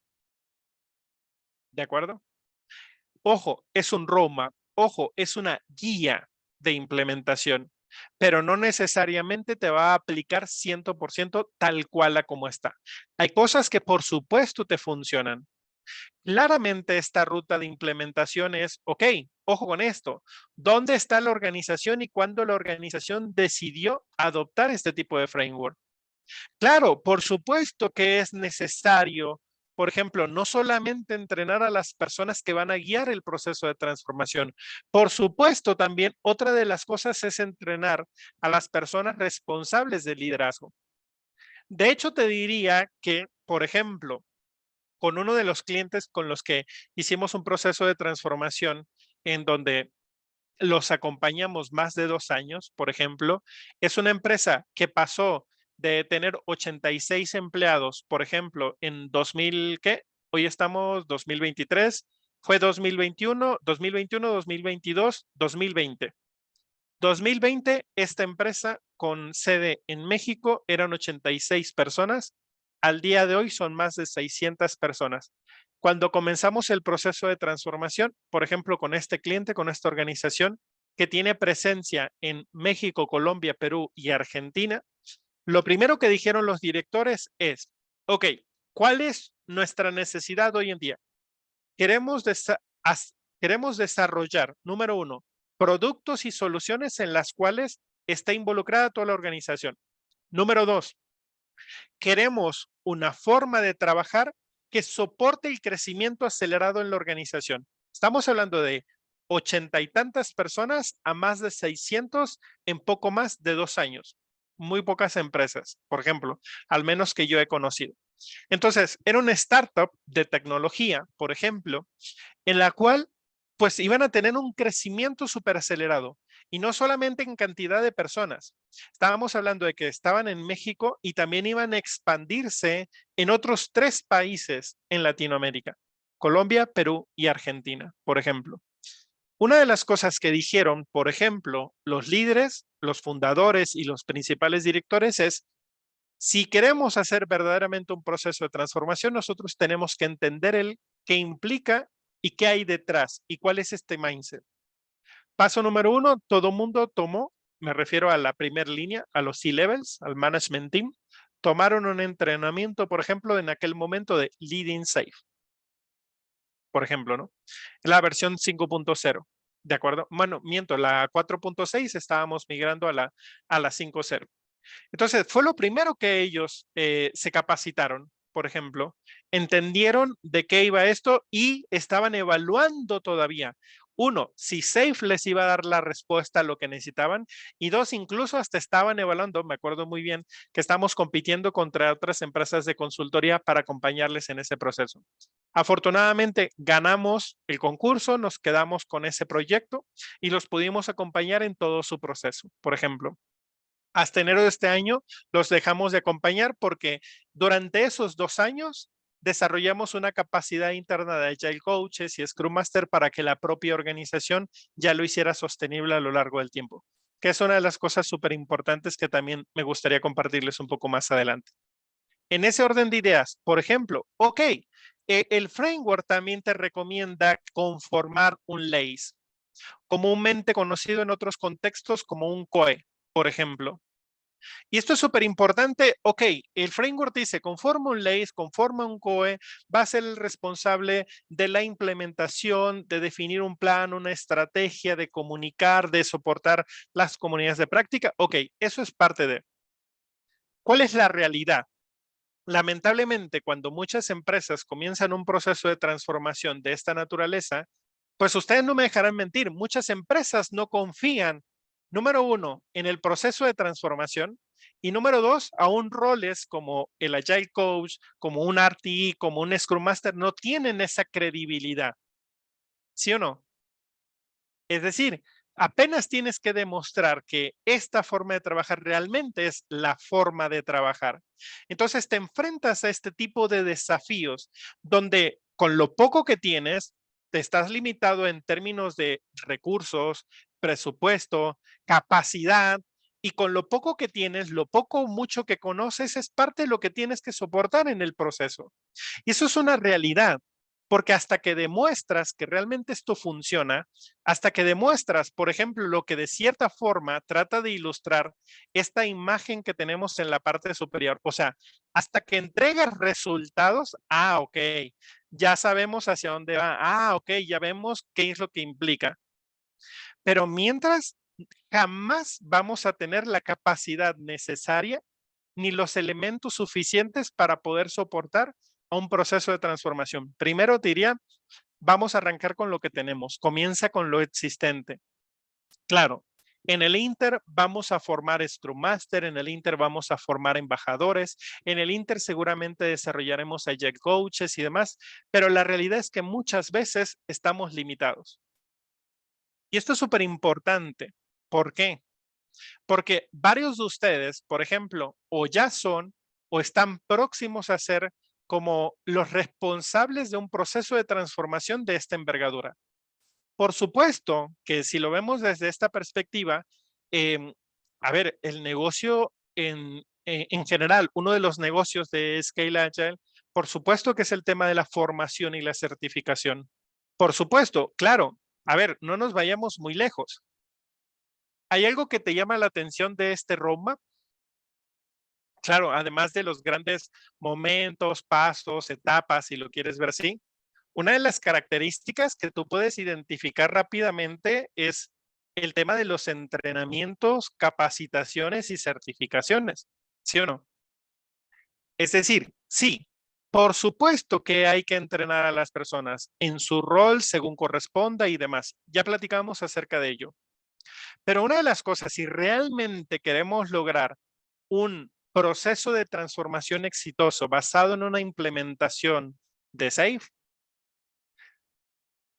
¿De acuerdo? Ojo, es un roadmap. Ojo, es una guía de implementación, pero no necesariamente te va a aplicar 100% tal cual a como está. Hay cosas que por supuesto te funcionan. Claramente esta ruta de implementación es, ok, ojo con esto, ¿dónde está la organización y cuándo la organización decidió adoptar este tipo de framework? Claro, por supuesto que es necesario, por ejemplo, no solamente entrenar a las personas que van a guiar el proceso de transformación, por supuesto también otra de las cosas es entrenar a las personas responsables del liderazgo. De hecho, te diría que, por ejemplo, con uno de los clientes con los que hicimos un proceso de transformación en donde los acompañamos más de 2 años, por ejemplo, es una empresa que pasó de tener 86 empleados, por ejemplo, en 2000, ¿qué? Hoy estamos 2023, fue 2021, 2021, 2022, 2020. 2020, esta empresa con sede en México eran 86 personas. Al día de hoy son más de 600 personas. Cuando comenzamos el proceso de transformación, por ejemplo, con este cliente, con esta organización que tiene presencia en México, Colombia, Perú y Argentina, lo primero que dijeron los directores es, ok, ¿cuál es nuestra necesidad hoy en día? Queremos, queremos desarrollar, número uno, productos y soluciones en las cuales está involucrada toda la organización. Número dos, queremos una forma de trabajar que soporte el crecimiento acelerado en la organización. Estamos hablando de 80 y tantas personas a más de 600 en poco más de 2 años. Muy pocas empresas, por ejemplo, al menos que yo he conocido. Entonces, era una startup de tecnología, por ejemplo, en la cual pues iban a tener un crecimiento súper acelerado y no solamente en cantidad de personas. Estábamos hablando de que estaban en México y también iban a expandirse en otros 3 países en Latinoamérica, Colombia, Perú y Argentina, por ejemplo. Una de las cosas que dijeron, por ejemplo, los líderes, los fundadores y los principales directores es, si queremos hacer verdaderamente un proceso de transformación, nosotros tenemos que entender el qué implica y qué hay detrás y cuál es este mindset. Paso número 1, todo mundo tomó, me refiero a la primera línea, a los C-levels, al management team, tomaron un entrenamiento, por ejemplo, en aquel momento de Leading Safe, por ejemplo, ¿no? La versión 5.0, ¿de acuerdo? Bueno, miento, la 4.6 estábamos migrando a la 5.0. Entonces, fue lo primero que ellos se capacitaron, por ejemplo, entendieron de qué iba esto y estaban evaluando todavía. Uno, si Safe les iba a dar la respuesta a lo que necesitaban. Y dos, incluso hasta estaban evaluando, me acuerdo muy bien, que estamos compitiendo contra otras empresas de consultoría para acompañarles en ese proceso. Afortunadamente ganamos el concurso, nos quedamos con ese proyecto y los pudimos acompañar en todo su proceso. Por ejemplo, hasta enero de este año los dejamos de acompañar porque durante esos 2 años desarrollamos una capacidad interna de Agile Coaches y Scrum Master para que la propia organización ya lo hiciera sostenible a lo largo del tiempo, que es una de las cosas súper importantes que también me gustaría compartirles un poco más adelante. En ese orden de ideas, por ejemplo, ok, el framework también te recomienda conformar un LACE, comúnmente conocido en otros contextos como un COE, por ejemplo. Y esto es súper importante. Ok, el framework dice, conforma un LACE, conforma un COE, va a ser el responsable de la implementación, de definir un plan, una estrategia, de comunicar, de soportar las comunidades de práctica. Ok, eso es parte de. ¿Cuál es la realidad? Lamentablemente, cuando muchas empresas comienzan un proceso de transformación de esta naturaleza, pues ustedes no me dejarán mentir, muchas empresas no confían, número uno, en el proceso de transformación y número dos, aún roles como el Agile Coach, como un RTE, como un Scrum Master, no tienen esa credibilidad. ¿Sí o no? Es decir, apenas tienes que demostrar que esta forma de trabajar realmente es la forma de trabajar. Entonces te enfrentas a este tipo de desafíos donde con lo poco que tienes, te estás limitado en términos de recursos, presupuesto, capacidad, y con lo poco que tienes, lo poco o mucho que conoces es parte de lo que tienes que soportar en el proceso. Y eso es una realidad, porque hasta que demuestras que realmente esto funciona, hasta que demuestras, por ejemplo, lo que de cierta forma trata de ilustrar esta imagen que tenemos en la parte superior, o sea, hasta que entregas resultados, ok, ya sabemos hacia dónde va, ok, ya vemos qué es lo que implica. Pero mientras, jamás vamos a tener la capacidad necesaria ni los elementos suficientes para poder soportar a un proceso de transformación. Primero te diría, vamos a arrancar con lo que tenemos. Comienza con lo existente. Claro, en el Inter vamos a formar Scrum Master, en el Inter vamos a formar embajadores, en el Inter seguramente desarrollaremos Agile Coaches y demás, pero la realidad es que muchas veces estamos limitados. Y esto es súper importante. ¿Por qué? Porque varios de ustedes, por ejemplo, o ya son o están próximos a ser como los responsables de un proceso de transformación de esta envergadura. Por supuesto que si lo vemos desde esta perspectiva, a ver, el negocio en general, uno de los negocios de Scale Agile, por supuesto que es el tema de la formación y la certificación. Por supuesto, claro, a ver, no nos vayamos muy lejos. ¿Hay algo que te llama la atención de este roadmap? Claro, además de los grandes momentos, pasos, etapas, si lo quieres ver así, una de las características que tú puedes identificar rápidamente es el tema de los entrenamientos, capacitaciones y certificaciones, ¿sí o no? Es decir, sí, por supuesto que hay que entrenar a las personas en su rol según corresponda y demás. Ya platicamos acerca de ello. Pero una de las cosas, si realmente queremos lograr un proceso de transformación exitoso basado en una implementación de SAFe,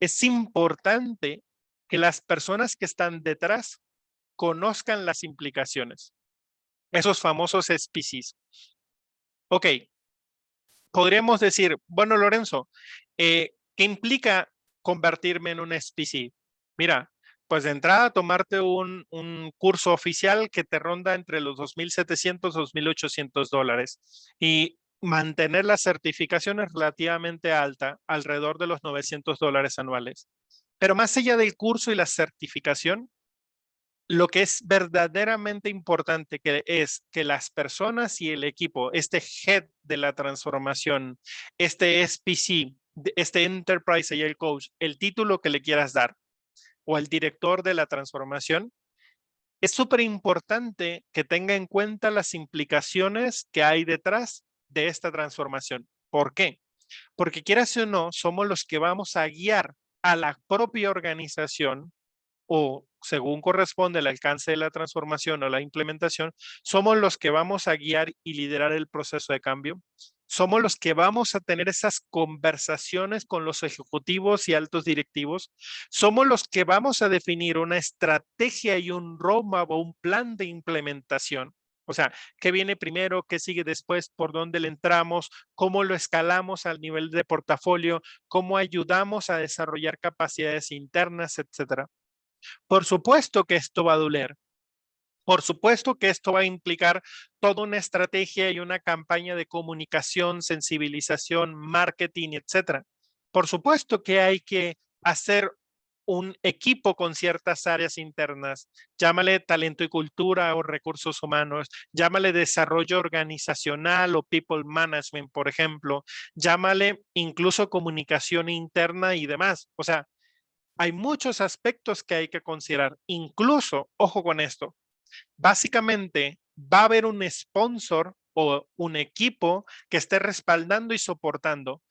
es importante que las personas que están detrás conozcan las implicaciones, esos famosos SPCs. Ok, podríamos decir, bueno, Lorenzo, ¿qué implica convertirme en un SPC? Mira, pues de entrada tomarte un curso oficial que te ronda entre los $2,700, $2,800 y mantener las certificaciones relativamente alta, alrededor de los $900 anuales. Pero más allá del curso y la certificación, lo que es verdaderamente importante que es que las personas y el equipo, este head de la transformación, este SPC, este Enterprise Agile Coach, el título que le quieras dar, o el director de la transformación, es súper importante que tenga en cuenta las implicaciones que hay detrás de esta transformación. ¿Por qué? Porque quieras o no, somos los que vamos a guiar a la propia organización o según corresponde el alcance de la transformación o la implementación, somos los que vamos a guiar y liderar el proceso de cambio. somos los que vamos a tener esas conversaciones con los ejecutivos y altos directivos, somos los que vamos a definir una estrategia y un roadmap o un plan de implementación. O sea, ¿qué viene primero? ¿Qué sigue después? ¿Por dónde le entramos? ¿Cómo lo escalamos al nivel de portafolio? ¿Cómo ayudamos a desarrollar capacidades internas, etcétera? Por supuesto que esto va a doler. Por supuesto que esto va a implicar toda una estrategia y una campaña de comunicación, sensibilización, marketing, etcétera. Por supuesto que hay que hacer un equipo con ciertas áreas internas, llámale talento y cultura o recursos humanos, llámale desarrollo organizacional o people management, por ejemplo, llámale incluso comunicación interna y demás. O sea, hay muchos aspectos que hay que considerar. Incluso, ojo con esto, básicamente va a haber un sponsor o un equipo que esté respaldando y soportando.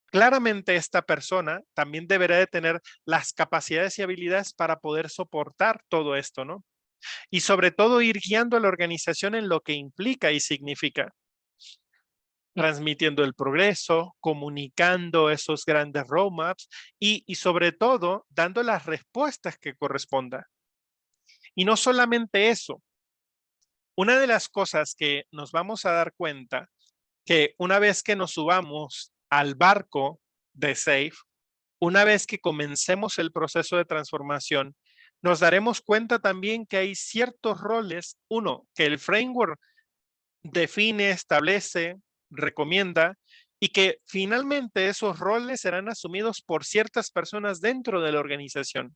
Claramente esta persona también deberá de tener las capacidades y habilidades para poder soportar todo esto, ¿no? Y sobre todo ir guiando a la organización en lo que implica y significa, transmitiendo el progreso, comunicando esos grandes roadmaps y sobre todo dando las respuestas que correspondan. Y no solamente eso, una de las cosas que nos vamos a dar cuenta que una vez que nos subamos al barco de SAFe, una vez que comencemos el proceso de transformación, nos daremos cuenta también que hay ciertos roles, uno, que el framework define, establece, recomienda, y que finalmente esos roles serán asumidos por ciertas personas dentro de la organización.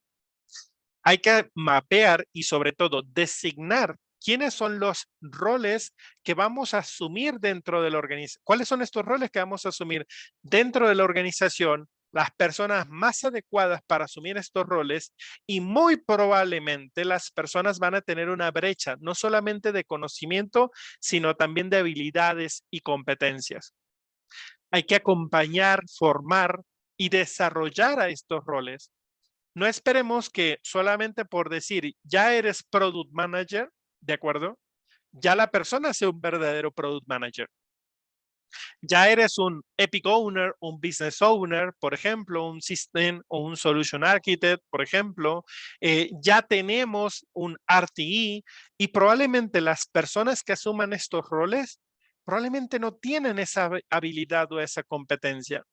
Hay que mapear y sobre todo designar quiénes son los roles que vamos a asumir dentro de la organización. ¿Cuáles son estos roles que vamos a asumir dentro de la organización? Las personas más adecuadas para asumir estos roles y muy probablemente las personas van a tener una brecha, no solamente de conocimiento, sino también de habilidades y competencias. Hay que acompañar, formar y desarrollar a estos roles. No esperemos que solamente por decir, ya eres product manager, ¿de acuerdo? Ya la persona sea un verdadero product manager. Ya eres un Epic Owner, un Business Owner, por ejemplo, un System o un Solution Architect, por ejemplo. Ya tenemos un RTE y probablemente las personas que asuman estos roles probablemente no tienen esa habilidad o esa competencia.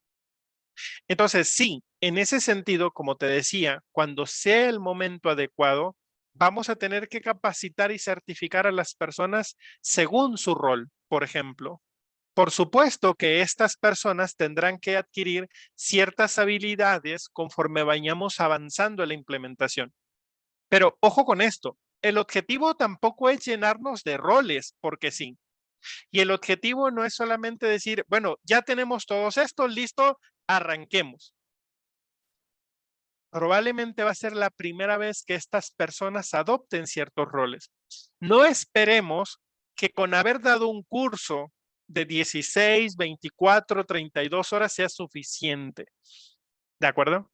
Entonces, sí, en ese sentido, como te decía, cuando sea el momento adecuado, vamos a tener que capacitar y certificar a las personas según su rol, por ejemplo. Por supuesto que estas personas tendrán que adquirir ciertas habilidades conforme vayamos avanzando en la implementación. Pero ojo con esto, el objetivo tampoco es llenarnos de roles, porque sí. Y el objetivo no es solamente decir, bueno, ya tenemos todos estos, listo, arranquemos. Probablemente va a ser la primera vez que estas personas adopten ciertos roles. No esperemos que con haber dado un curso de 16, 24, 32 horas sea suficiente. ¿De acuerdo?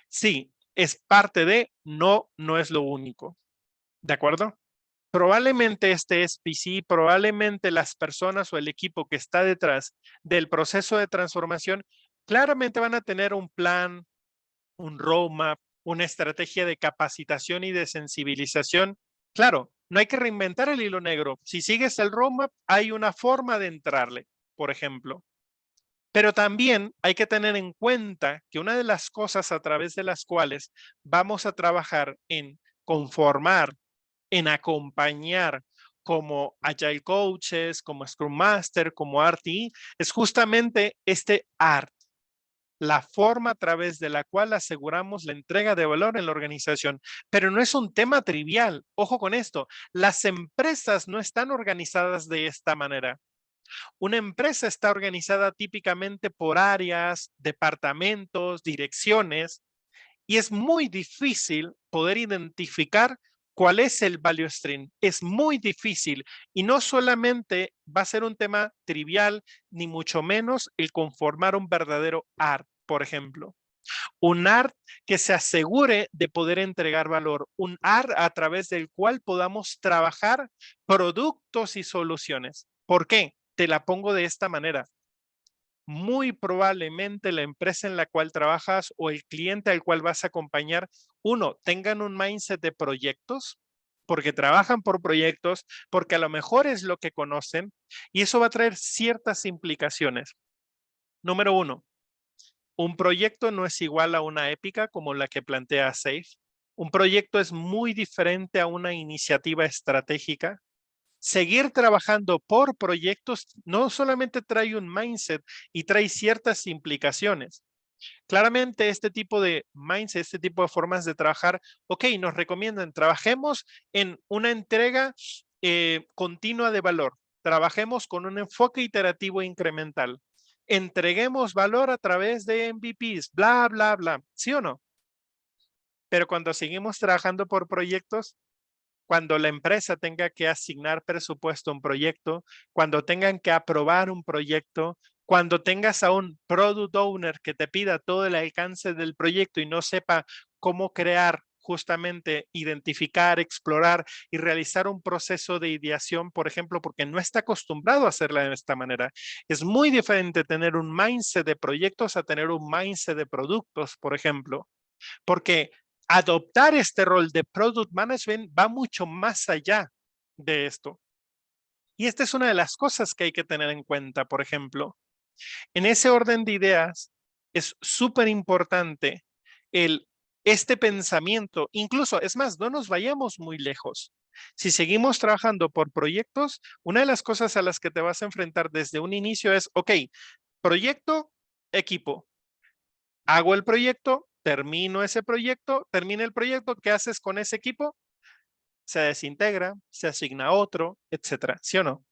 Sí, es parte de, no, no es lo único. ¿De acuerdo? Probablemente este SPC, probablemente las personas o el equipo que está detrás del proceso de transformación, claramente van a tener un plan, un roadmap, una estrategia de capacitación y de sensibilización. Claro, no hay que reinventar el hilo negro. Si sigues el roadmap, hay una forma de entrarle, por ejemplo. Pero también hay que tener en cuenta que una de las cosas a través de las cuales vamos a trabajar en conformar, en acompañar como Agile Coaches, como Scrum Master, como RTE, es justamente este art, la forma a través de la cual aseguramos la entrega de valor en la organización. Pero no es un tema trivial. Ojo con esto. Las empresas no están organizadas de esta manera. Una empresa está organizada típicamente por áreas, departamentos, direcciones, y es muy difícil poder identificar cuál es el value stream. Es muy difícil y no solamente va a ser un tema trivial, ni mucho menos el conformar un verdadero art, por ejemplo. Un art que se asegure de poder entregar valor, un art a través del cual podamos trabajar productos y soluciones. ¿Por qué? Te la pongo de esta manera. muy probablemente la empresa en la cual trabajas o el cliente al cual vas a acompañar, uno, tengan un mindset de proyectos, porque trabajan por proyectos, porque a lo mejor es lo que conocen, y eso va a traer ciertas implicaciones. Número uno, un proyecto no es igual a una épica como la que plantea SAFe. Un proyecto es muy diferente a una iniciativa estratégica. Seguir trabajando por proyectos no solamente trae un mindset y trae ciertas implicaciones. Claramente este tipo de mindset, este tipo de formas de trabajar, ok, nos recomiendan, trabajemos en una entrega continua de valor, trabajemos con un enfoque iterativo e incremental, entreguemos valor a través de MVPs, bla, bla, bla, ¿sí o no? Pero cuando seguimos trabajando por proyectos, cuando la empresa tenga que asignar presupuesto a un proyecto, cuando tengan que aprobar un proyecto, cuando tengas a un product owner que te pida todo el alcance del proyecto y no sepa cómo crear, justamente identificar, explorar y realizar un proceso de ideación, por ejemplo, porque no está acostumbrado a hacerla de esta manera. Es muy diferente tener un mindset de proyectos a tener un mindset de productos, por ejemplo, porque adoptar este rol de product management va mucho más allá de esto. Y esta es una de las cosas que hay que tener en cuenta, por ejemplo. En ese orden de ideas, es súper importante este pensamiento. Incluso, es más, no nos vayamos muy lejos. Si seguimos trabajando por proyectos, una de las cosas a las que te vas a enfrentar desde un inicio es, ok, proyecto, equipo. Hago el proyecto, termino ese proyecto, termina el proyecto, ¿qué haces con ese equipo? Se desintegra, se asigna otro, etcétera, ¿sí o no?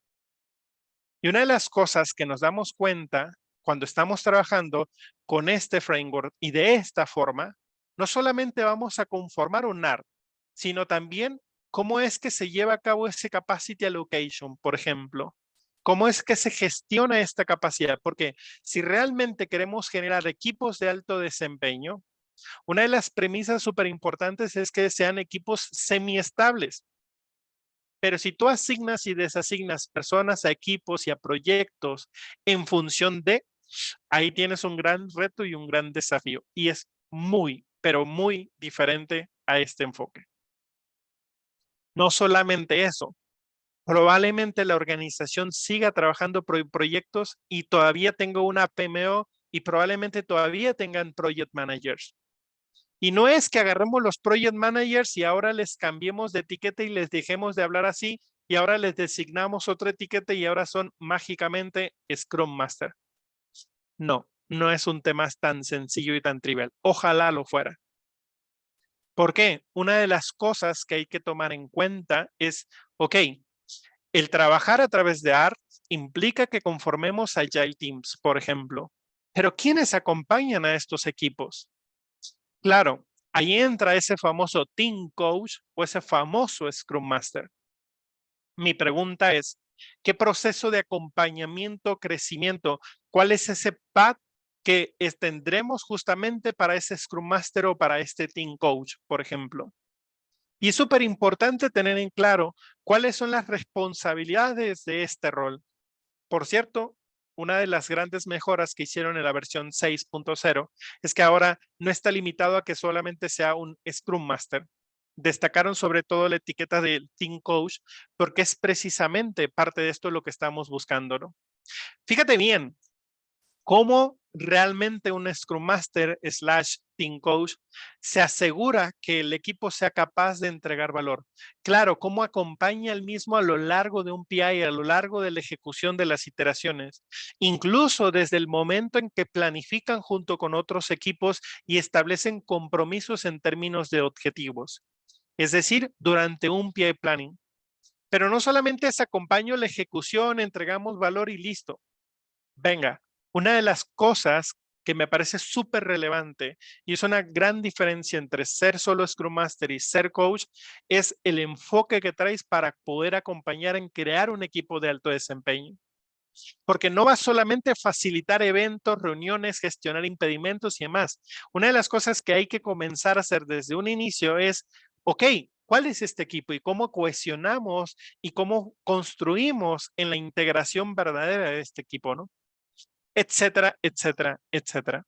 Y una de las cosas que nos damos cuenta cuando estamos trabajando con este framework y de esta forma, no solamente vamos a conformar un ART, sino también cómo es que se lleva a cabo ese capacity allocation, por ejemplo. ¿Cómo es que se gestiona esta capacidad? Porque si realmente queremos generar equipos de alto desempeño, una de las premisas súper importantes es que sean equipos semiestables. Pero si tú asignas y desasignas personas a equipos y a proyectos en función de, ahí tienes un gran reto y un gran desafío. Y es muy, pero muy diferente a este enfoque. No solamente eso, probablemente la organización siga trabajando por proyectos y todavía tenga una PMO y probablemente todavía tengan project managers. Y no es que agarremos los project managers y ahora les cambiemos de etiqueta y les dejemos de hablar así y ahora les designamos otra etiqueta y ahora son mágicamente Scrum Master. No, no es un tema tan sencillo y tan trivial. Ojalá lo fuera. ¿Por qué? Una de las cosas que hay que tomar en cuenta es, ok, el trabajar a través de ART implica que conformemos Agile Teams, por ejemplo. Pero ¿quiénes acompañan a estos equipos? Claro, ahí entra ese famoso Team Coach o ese famoso Scrum Master. Mi pregunta es, ¿qué proceso de acompañamiento, crecimiento, cuál es ese path que tendremos justamente para ese Scrum Master o para este Team Coach, por ejemplo? Y es súper importante tener en claro cuáles son las responsabilidades de este rol. Por cierto, una de las grandes mejoras que hicieron en la versión 6.0 es que ahora no está limitado a que solamente sea un Scrum Master. Destacaron sobre todo la etiqueta del Team Coach porque es precisamente parte de esto lo que estamos buscando, ¿no? Fíjate bien, cómo realmente un Scrum Master / Team Coach se asegura que el equipo sea capaz de entregar valor. Claro, cómo acompaña al mismo a lo largo de un PI, a lo largo de la ejecución de las iteraciones, incluso desde el momento en que planifican junto con otros equipos y establecen compromisos en términos de objetivos. Es decir, durante un PI planning. Pero no solamente es acompaño la ejecución, entregamos valor y listo. Venga, una de las cosas que me parece súper relevante y es una gran diferencia entre ser solo Scrum Master y ser coach es el enfoque que traes para poder acompañar en crear un equipo de alto desempeño. Porque no va solamente a facilitar eventos, reuniones, gestionar impedimentos y demás. Una de las cosas que hay que comenzar a hacer desde un inicio es, ok, ¿cuál es este equipo y cómo cohesionamos y cómo construimos en la integración verdadera de este equipo, ¿no? etcétera, etcétera, etcétera.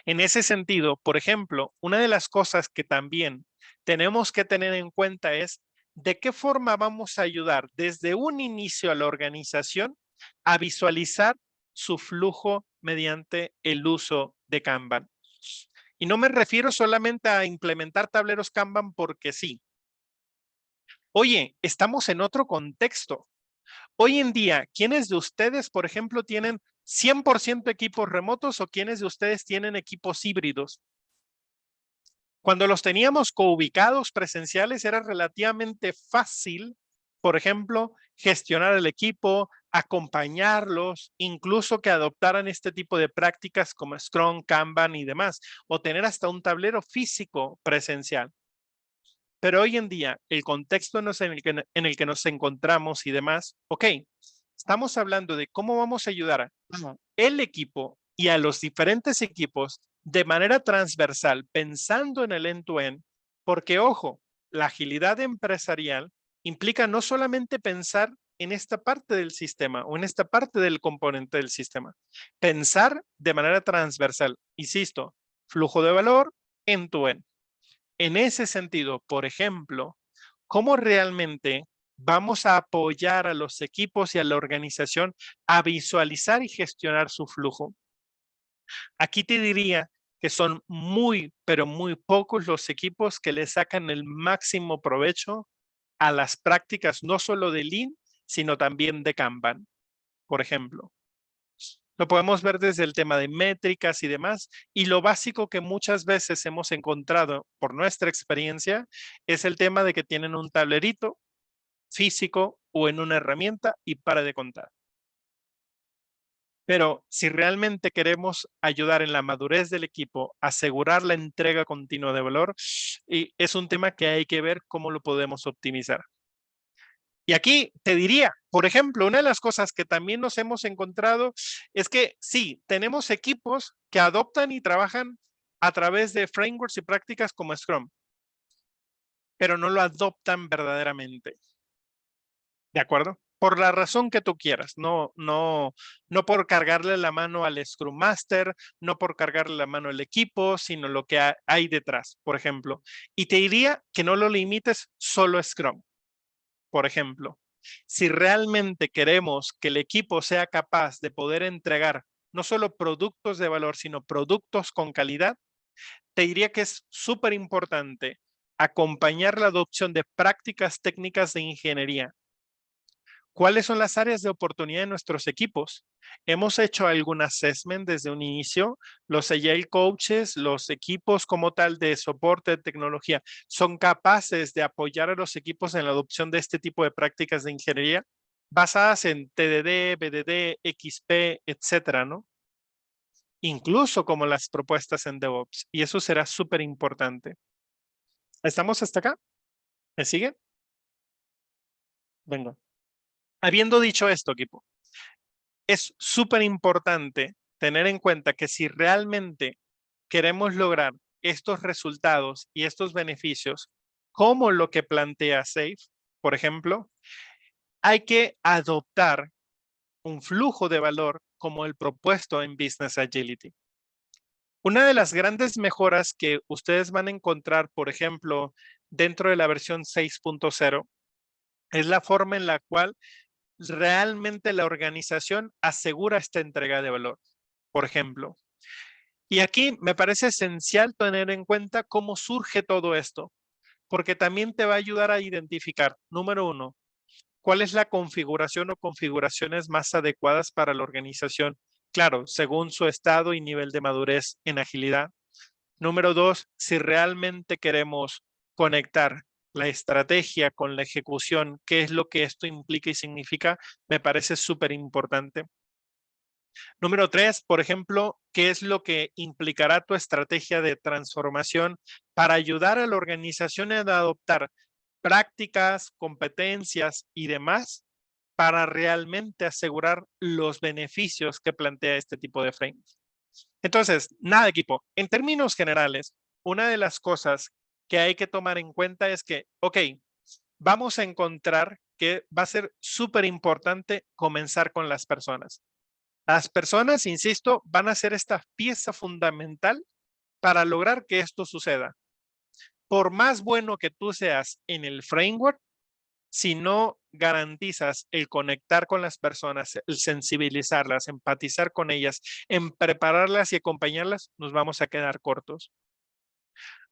En ese sentido, por ejemplo, una de las cosas que también tenemos que tener en cuenta es de qué forma vamos a ayudar desde un inicio a la organización a visualizar su flujo mediante el uso de Kanban. Y no me refiero solamente a implementar tableros Kanban porque sí. Oye, estamos en otro contexto. Hoy en día, ¿quiénes de ustedes, por ejemplo, tienen 100% equipos remotos o quiénes de ustedes tienen equipos híbridos? Cuando los teníamos coubicados presenciales era relativamente fácil, por ejemplo, gestionar el equipo, acompañarlos, incluso que adoptaran este tipo de prácticas como Scrum, Kanban y demás, o tener hasta un tablero físico presencial. Pero hoy en día, el contexto en el que nos encontramos y demás, ok, estamos hablando de cómo vamos a ayudar al equipo y a los diferentes equipos de manera transversal, pensando en el end-to-end, porque ojo, la agilidad empresarial implica no solamente pensar en esta parte del sistema o en esta parte del componente del sistema, pensar de manera transversal, insisto, flujo de valor, end-to-end. En ese sentido, por ejemplo, ¿cómo realmente vamos a apoyar a los equipos y a la organización a visualizar y gestionar su flujo? Aquí te diría que son muy, pero muy pocos los equipos que le sacan el máximo provecho a las prácticas, no solo de Lean, sino también de Kanban, por ejemplo. Lo podemos ver desde el tema de métricas y demás. Y lo básico que muchas veces hemos encontrado por nuestra experiencia es el tema de que tienen un tablerito físico o en una herramienta y para de contar. Pero si realmente queremos ayudar en la madurez del equipo, asegurar la entrega continua de valor, y es un tema que hay que ver cómo lo podemos optimizar. Y aquí te diría, por ejemplo, una de las cosas que también nos hemos encontrado es que sí, tenemos equipos que adoptan y trabajan a través de frameworks y prácticas como Scrum, pero no lo adoptan verdaderamente. ¿De acuerdo? Por la razón que tú quieras, no por cargarle la mano al Scrum Master, no por cargarle la mano al equipo, sino lo que hay detrás, por ejemplo. Y te diría que no lo limites solo a Scrum. Por ejemplo, si realmente queremos que el equipo sea capaz de poder entregar no solo productos de valor, sino productos con calidad, te diría que es súper importante acompañar la adopción de prácticas técnicas de ingeniería. ¿Cuáles son las áreas de oportunidad de nuestros equipos? Hemos hecho algún assessment desde un inicio. Los Agile Coaches, los equipos como tal de soporte de tecnología, ¿son capaces de apoyar a los equipos en la adopción de este tipo de prácticas de ingeniería basadas en TDD, BDD, XP, etcétera, ¿no? Incluso como las propuestas en DevOps. Y eso será súper importante. ¿Estamos hasta acá? ¿Me siguen? Venga. Habiendo dicho esto, equipo, es súper importante tener en cuenta que si realmente queremos lograr estos resultados y estos beneficios, como lo que plantea SAFe, por ejemplo, hay que adoptar un flujo de valor como el propuesto en Business Agility. Una de las grandes mejoras que ustedes van a encontrar, por ejemplo, dentro de la versión 6.0, es la forma en la cual realmente la organización asegura esta entrega de valor, por ejemplo. Y aquí me parece esencial tener en cuenta cómo surge todo esto, porque también te va a ayudar a identificar, número uno, cuál es la configuración o configuraciones más adecuadas para la organización, claro, según su estado y nivel de madurez en agilidad. Número dos, si realmente queremos conectar la estrategia con la ejecución, qué es lo que esto implica y significa, me parece súper importante. Número tres, por ejemplo, ¿qué es lo que implicará tu estrategia de transformación para ayudar a la organización a adoptar prácticas, competencias y demás para realmente asegurar los beneficios que plantea este tipo de frameworks? Entonces, nada, equipo, en términos generales, una de las cosas que hay que tomar en cuenta es que, ok, vamos a encontrar que va a ser súper importante comenzar con las personas. Las personas, insisto, van a ser esta pieza fundamental para lograr que esto suceda. Por más bueno que tú seas en el framework, si no garantizas el conectar con las personas, el sensibilizarlas, empatizar con ellas, en prepararlas y acompañarlas, nos vamos a quedar cortos.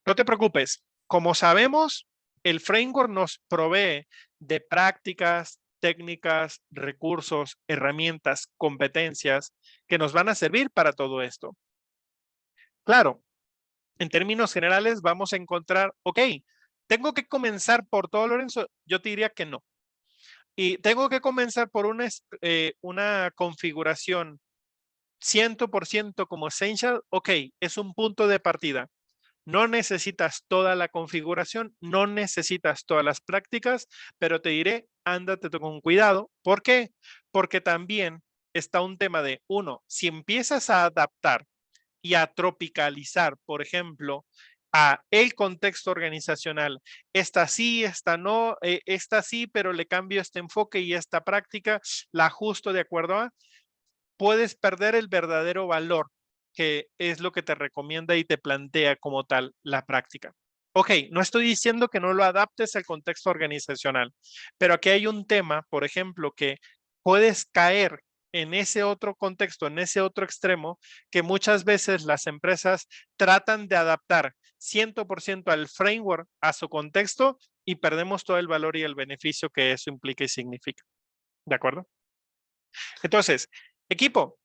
No te preocupes, como sabemos, el framework nos provee de prácticas, técnicas, recursos, herramientas, competencias que nos van a servir para todo esto. Claro, en términos generales vamos a encontrar, ok, tengo que comenzar por todo, Lorenzo. Yo te diría que no. Y tengo que comenzar por una configuración 100% como Essential. Ok, es un punto de partida. No necesitas toda la configuración, no necesitas todas las prácticas, pero te diré, ándate con cuidado. ¿Por qué? Porque también está un tema de, uno, si empiezas a adaptar y a tropicalizar, por ejemplo, a el contexto organizacional, esta sí, esta no, esta sí, pero le cambio este enfoque y esta práctica, la ajusto de acuerdo a, puedes perder el verdadero valor, que es lo que te recomienda y te plantea como tal la práctica. Ok, no estoy diciendo que no lo adaptes al contexto organizacional, pero aquí hay un tema, por ejemplo, que puedes caer en ese otro contexto, en ese otro extremo, que muchas veces las empresas tratan de adaptar 100% al framework a su contexto y perdemos todo el valor y el beneficio que eso implica y significa. ¿De acuerdo? Entonces, equipo,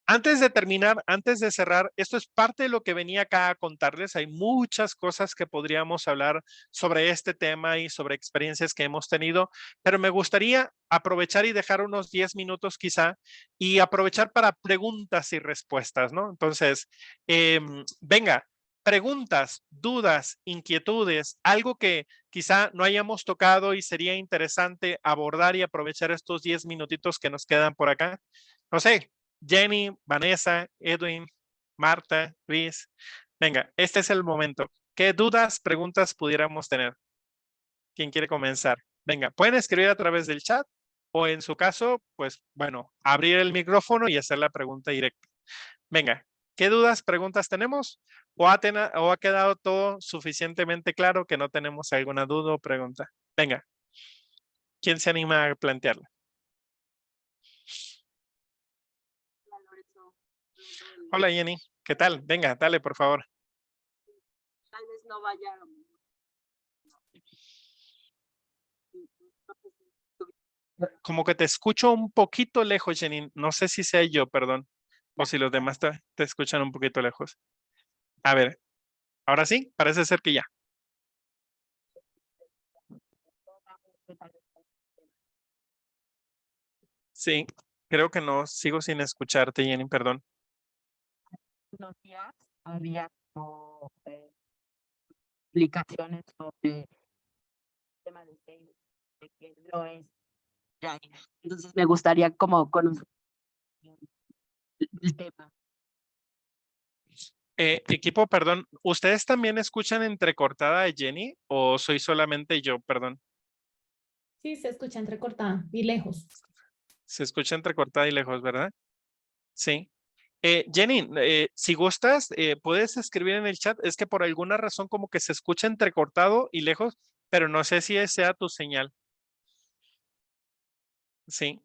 antes de terminar, antes de cerrar, esto es parte de lo que venía acá a contarles. Hay muchas cosas que podríamos hablar sobre este tema y sobre experiencias que hemos tenido, pero me gustaría aprovechar y dejar unos 10 minutos quizá y aprovechar para preguntas y respuestas, ¿no? Entonces, venga, preguntas, dudas, inquietudes, algo que quizá no hayamos tocado y sería interesante abordar y aprovechar estos 10 minutitos que nos quedan por acá. No sé, Jenny, Vanessa, Edwin, Marta, Luis. Venga, este es el momento. ¿Qué dudas, preguntas pudiéramos tener? ¿Quién quiere comenzar? Venga, pueden escribir a través del chat o en su caso, pues bueno, abrir el micrófono y hacer la pregunta directa. Venga, ¿qué dudas, preguntas tenemos? ¿O ha quedado todo suficientemente claro que no tenemos alguna duda o pregunta? Venga, ¿quién se anima a plantearla? Hola Jenny, ¿qué tal? Venga, dale por favor. Tal vez no vaya. Como que te escucho un poquito lejos, Jenny. No sé si sea yo, perdón. O si los demás te escuchan un poquito lejos. A ver, ahora sí, parece ser que ya. Sí, creo que no, sigo sin escucharte, Jenny, perdón. Unos días había explicaciones sobre el tema de Facebook, de que no es ya. Entonces me gustaría como conocer el tema. Equipo, perdón, ¿ustedes también escuchan entrecortada a Jenny o soy solamente yo, perdón? Sí, se escucha entrecortada y lejos. Se escucha entrecortada y lejos, ¿verdad? Sí. Jenny, si gustas, puedes escribir en el chat. Es que por alguna razón como que se escucha entrecortado y lejos, pero no sé si sea tu señal. Sí.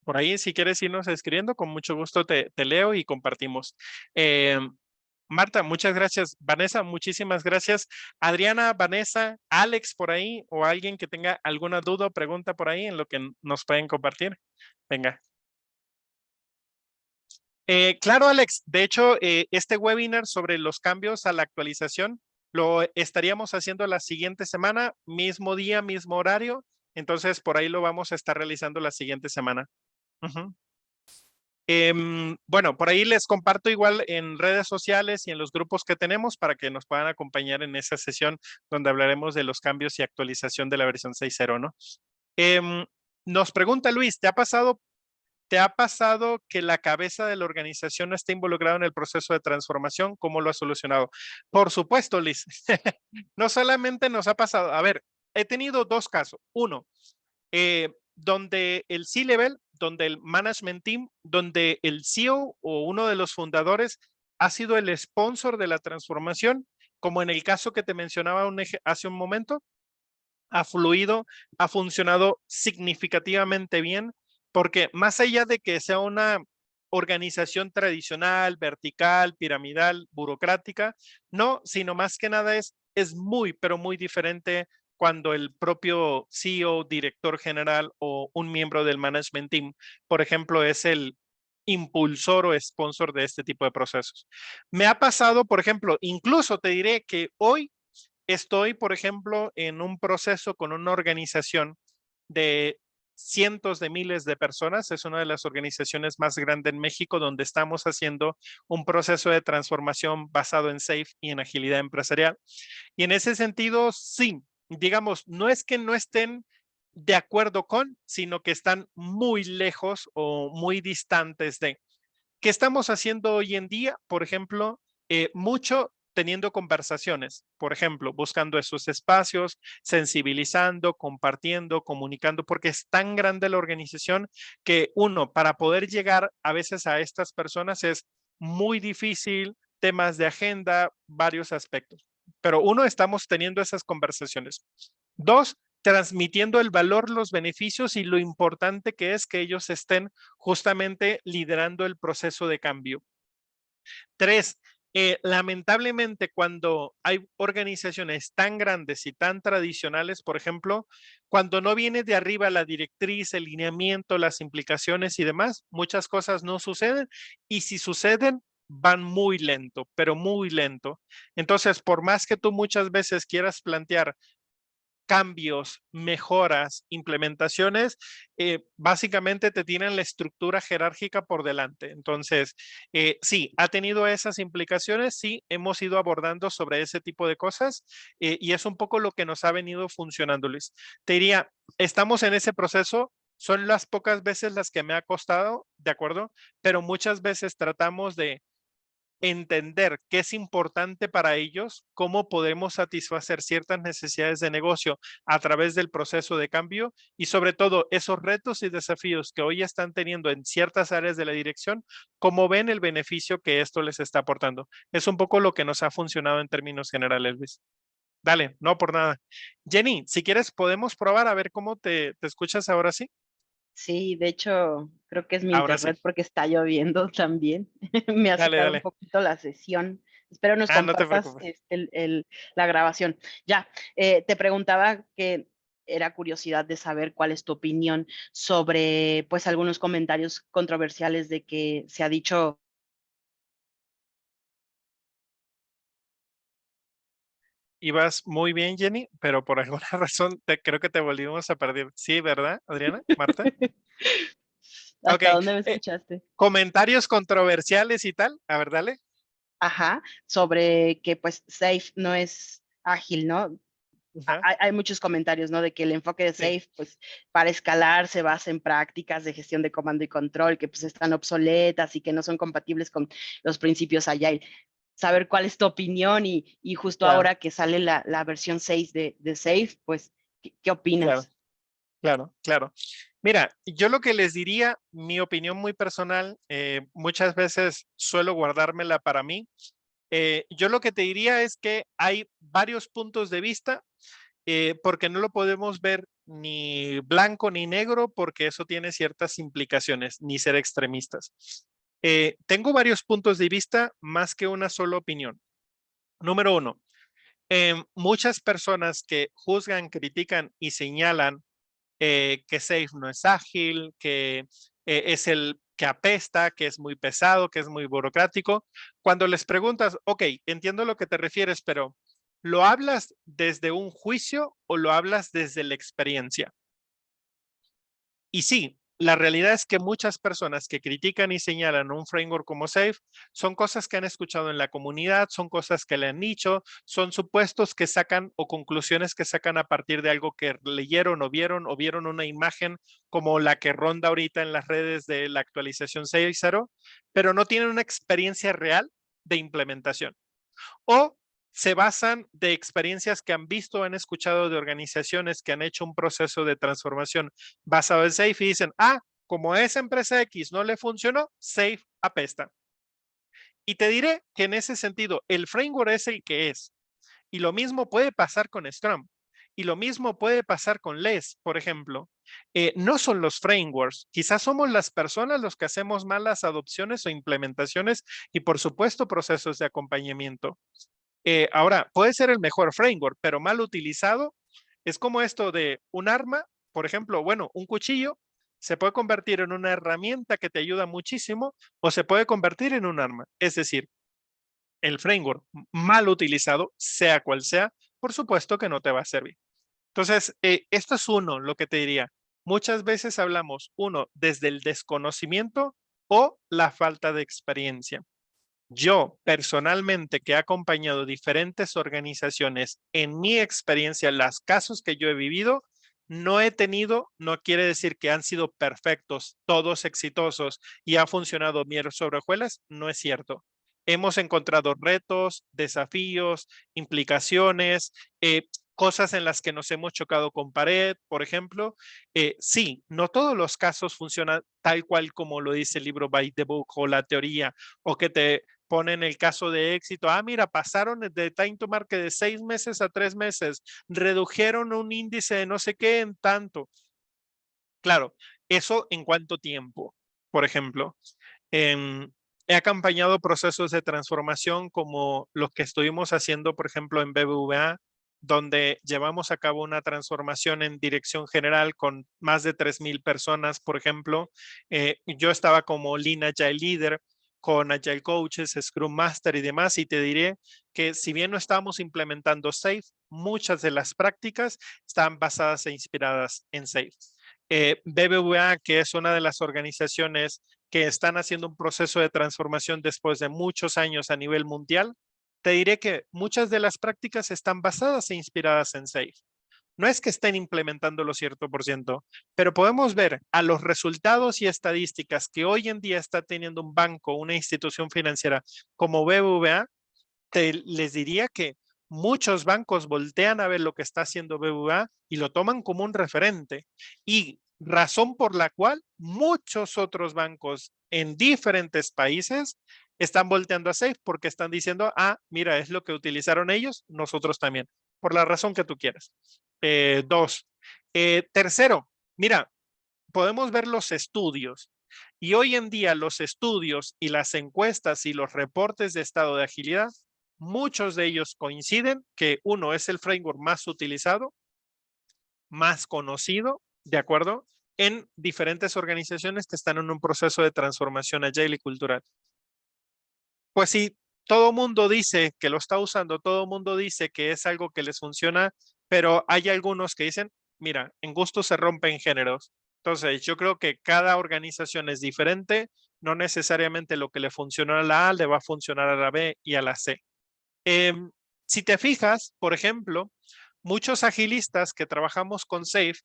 Por ahí, si quieres irnos escribiendo, con mucho gusto te leo y compartimos. Marta, muchas gracias. Vanessa, muchísimas gracias. Adriana, Vanessa, Alex por ahí o alguien que tenga alguna duda o pregunta por ahí en lo que nos pueden compartir. Venga. Claro, Alex. De hecho, este webinar sobre los cambios a la actualización lo estaríamos haciendo la siguiente semana, mismo día, mismo horario. Entonces, por ahí lo vamos a estar realizando la siguiente semana. Bueno, por ahí les comparto igual en redes sociales y en los grupos que tenemos para que nos puedan acompañar en esa sesión donde hablaremos de los cambios y actualización de la versión 6.0, ¿no? Nos pregunta Luis, ¿te ha pasado que la cabeza de la organización no está involucrada en el proceso de transformación? ¿Cómo lo ha solucionado? Por supuesto, Liz. No solamente nos ha pasado, a ver, he tenido dos casos. Uno, donde el C-Level donde el management team, donde el CEO o uno de los fundadores ha sido el sponsor de la transformación, como en el caso que te mencionaba hace un momento, ha fluido, ha funcionado significativamente bien, porque más allá de que sea una organización tradicional, vertical, piramidal, burocrática, no, sino más que nada es muy, pero muy diferente cuando el propio CEO, director general o un miembro del management team, por ejemplo, es el impulsor o sponsor de este tipo de procesos. Me ha pasado, por ejemplo, incluso te diré que hoy estoy, por ejemplo, en un proceso con una organización de cientos de miles de personas. Es una de las organizaciones más grandes en México donde estamos haciendo un proceso de transformación basado en SAFe y en agilidad empresarial. Y en ese sentido, sí, digamos, no es que no estén de acuerdo con, sino que están muy lejos o muy distantes de. ¿Qué estamos haciendo hoy en día? Por ejemplo, mucho teniendo conversaciones, por ejemplo, buscando esos espacios, sensibilizando, compartiendo, comunicando, porque es tan grande la organización que uno, para poder llegar a veces a estas personas es muy difícil, temas de agenda, varios aspectos. Pero uno, estamos teniendo esas conversaciones. Dos, transmitiendo el valor, los beneficios y lo importante que es que ellos estén justamente liderando el proceso de cambio. Tres, lamentablemente cuando hay organizaciones tan grandes y tan tradicionales, por ejemplo, cuando no viene de arriba la directriz, el lineamiento, las implicaciones y demás, muchas cosas no suceden y si suceden, van muy lento, pero muy lento. Entonces, por más que tú muchas veces quieras plantear cambios, mejoras, implementaciones, básicamente te tienen la estructura jerárquica por delante. Entonces, sí, ha tenido esas implicaciones, sí, hemos ido abordando sobre ese tipo de cosas y es un poco lo que nos ha venido funcionando, Luis. Te diría, estamos en ese proceso, son las pocas veces las que me ha costado, ¿de acuerdo? Pero muchas veces tratamos de entender qué es importante para ellos, cómo podemos satisfacer ciertas necesidades de negocio a través del proceso de cambio y sobre todo esos retos y desafíos que hoy están teniendo en ciertas áreas de la dirección, cómo ven el beneficio que esto les está aportando. Es un poco lo que nos ha funcionado en términos generales, Luis. Dale, no por nada. Jenny, si quieres podemos probar a ver cómo te escuchas ahora sí. Sí, de hecho, creo que es mi Ahora sí. internet porque está lloviendo también. Me hace Dale, caer un dale. poquito la sesión. Espero nos No te compartas preocupes. la grabación. Ya, te preguntaba que era curiosidad de saber cuál es tu opinión sobre, pues, algunos comentarios controversiales de que se ha dicho. Ibas muy bien, Jenny, pero por alguna razón creo que te volvimos a perder. Sí, ¿verdad, Adriana? Marta. Ok. ¿Hasta dónde me escuchaste? Comentarios controversiales y tal. A ver, dale. Ajá, sobre que pues Safe no es ágil, ¿no? Ajá, Hay muchos comentarios, ¿no? De que el enfoque de sí, SAFe, pues, para escalar se basa en prácticas de gestión de comando y control que, pues, están obsoletas y que no son compatibles con los principios Agile. Saber cuál es tu opinión y justo claro, ahora que sale la versión 6 de SAFe, pues, ¿qué claro, opinas? claro, claro. Mira, yo lo que les diría, mi opinión muy personal, muchas veces suelo guardármela para mí. Yo lo que te diría es que hay varios puntos de vista porque no lo podemos ver ni blanco ni negro, porque eso tiene ciertas implicaciones, ni ser extremistas. Tengo varios puntos de vista más que una sola opinión. Número uno, muchas personas que juzgan, critican y señalan que Safe no es ágil, que es el que apesta, que es muy pesado, que es muy burocrático. Cuando les preguntas, ok, entiendo lo que te refieres, pero ¿lo hablas desde un juicio o lo hablas desde la experiencia? Y sí, la realidad es que muchas personas que critican y señalan un framework como Safe son cosas que han escuchado en la comunidad, son cosas que le han dicho, son supuestos que sacan o conclusiones que sacan a partir de algo que leyeron o vieron una imagen como la que ronda ahorita en las redes de la actualización 6.0, pero no tienen una experiencia real de implementación. O se basan de experiencias que han visto o han escuchado de organizaciones que han hecho un proceso de transformación basado en SAFe y dicen, como a esa empresa X no le funcionó, SAFe apesta. Y te diré que en ese sentido, el framework es el que es. Y lo mismo puede pasar con Scrum. Y lo mismo puede pasar con LESS, por ejemplo. No son los frameworks. Quizás somos las personas los que hacemos malas adopciones o implementaciones y, por supuesto, procesos de acompañamiento. Ahora, puede ser el mejor framework, pero mal utilizado. Es como esto de un arma, por ejemplo, bueno, un cuchillo se puede convertir en una herramienta que te ayuda muchísimo o se puede convertir en un arma. Es decir, el framework mal utilizado, sea cual sea, por supuesto que no te va a servir. Entonces, esto es uno, lo que te diría. Muchas veces hablamos, uno, desde el desconocimiento o la falta de experiencia. Yo, personalmente, que he acompañado diferentes organizaciones, en mi experiencia, los casos que yo he vivido, no he tenido, no quiere decir que han sido perfectos, todos exitosos y ha funcionado miel sobre hojuelas, no es cierto. Hemos encontrado retos, desafíos, implicaciones, cosas en las que nos hemos chocado con pared, por ejemplo. Sí, no todos los casos funcionan tal cual como lo dice el libro By the Book o la teoría, o que te ponen el caso de éxito. Mira, pasaron de time to market de 6 meses a 3 meses, redujeron un índice de no sé qué en tanto. Claro, eso en cuánto tiempo, por ejemplo. He acompañado procesos de transformación como los que estuvimos haciendo, por ejemplo, en BBVA, donde llevamos a cabo una transformación en dirección general con más de 3,000 personas, por ejemplo. Yo estaba como Lean Agile Leader con Agile Coaches, Scrum Master y demás, y te diré que si bien no estábamos implementando SAFe, muchas de las prácticas están basadas e inspiradas en SAFe. BBVA, que es una de las organizaciones que están haciendo un proceso de transformación después de muchos años a nivel mundial, te diré que muchas de las prácticas están basadas e inspiradas en SAFe. No es que estén implementándolo 100%, pero podemos ver a los resultados y estadísticas que hoy en día está teniendo un banco, una institución financiera como BBVA, les diría que muchos bancos voltean a ver lo que está haciendo BBVA y lo toman como un referente. Y razón por la cual muchos otros bancos en diferentes países están volteando a SAFe porque están diciendo, mira, es lo que utilizaron ellos, nosotros también, por la razón que tú quieras. Dos. Tercero, mira, podemos ver los estudios. Y hoy en día los estudios y las encuestas y los reportes de estado de agilidad, muchos de ellos coinciden que uno es el framework más utilizado, más conocido, ¿de acuerdo? En diferentes organizaciones que están en un proceso de transformación agile y cultural. Pues sí, todo mundo dice que lo está usando, todo mundo dice que es algo que les funciona, pero hay algunos que dicen, mira, en gusto se rompen géneros. Entonces, yo creo que cada organización es diferente, no necesariamente lo que le funcionó a la A le va a funcionar a la B y a la C. Si te fijas, por ejemplo, muchos agilistas que trabajamos con SAFe,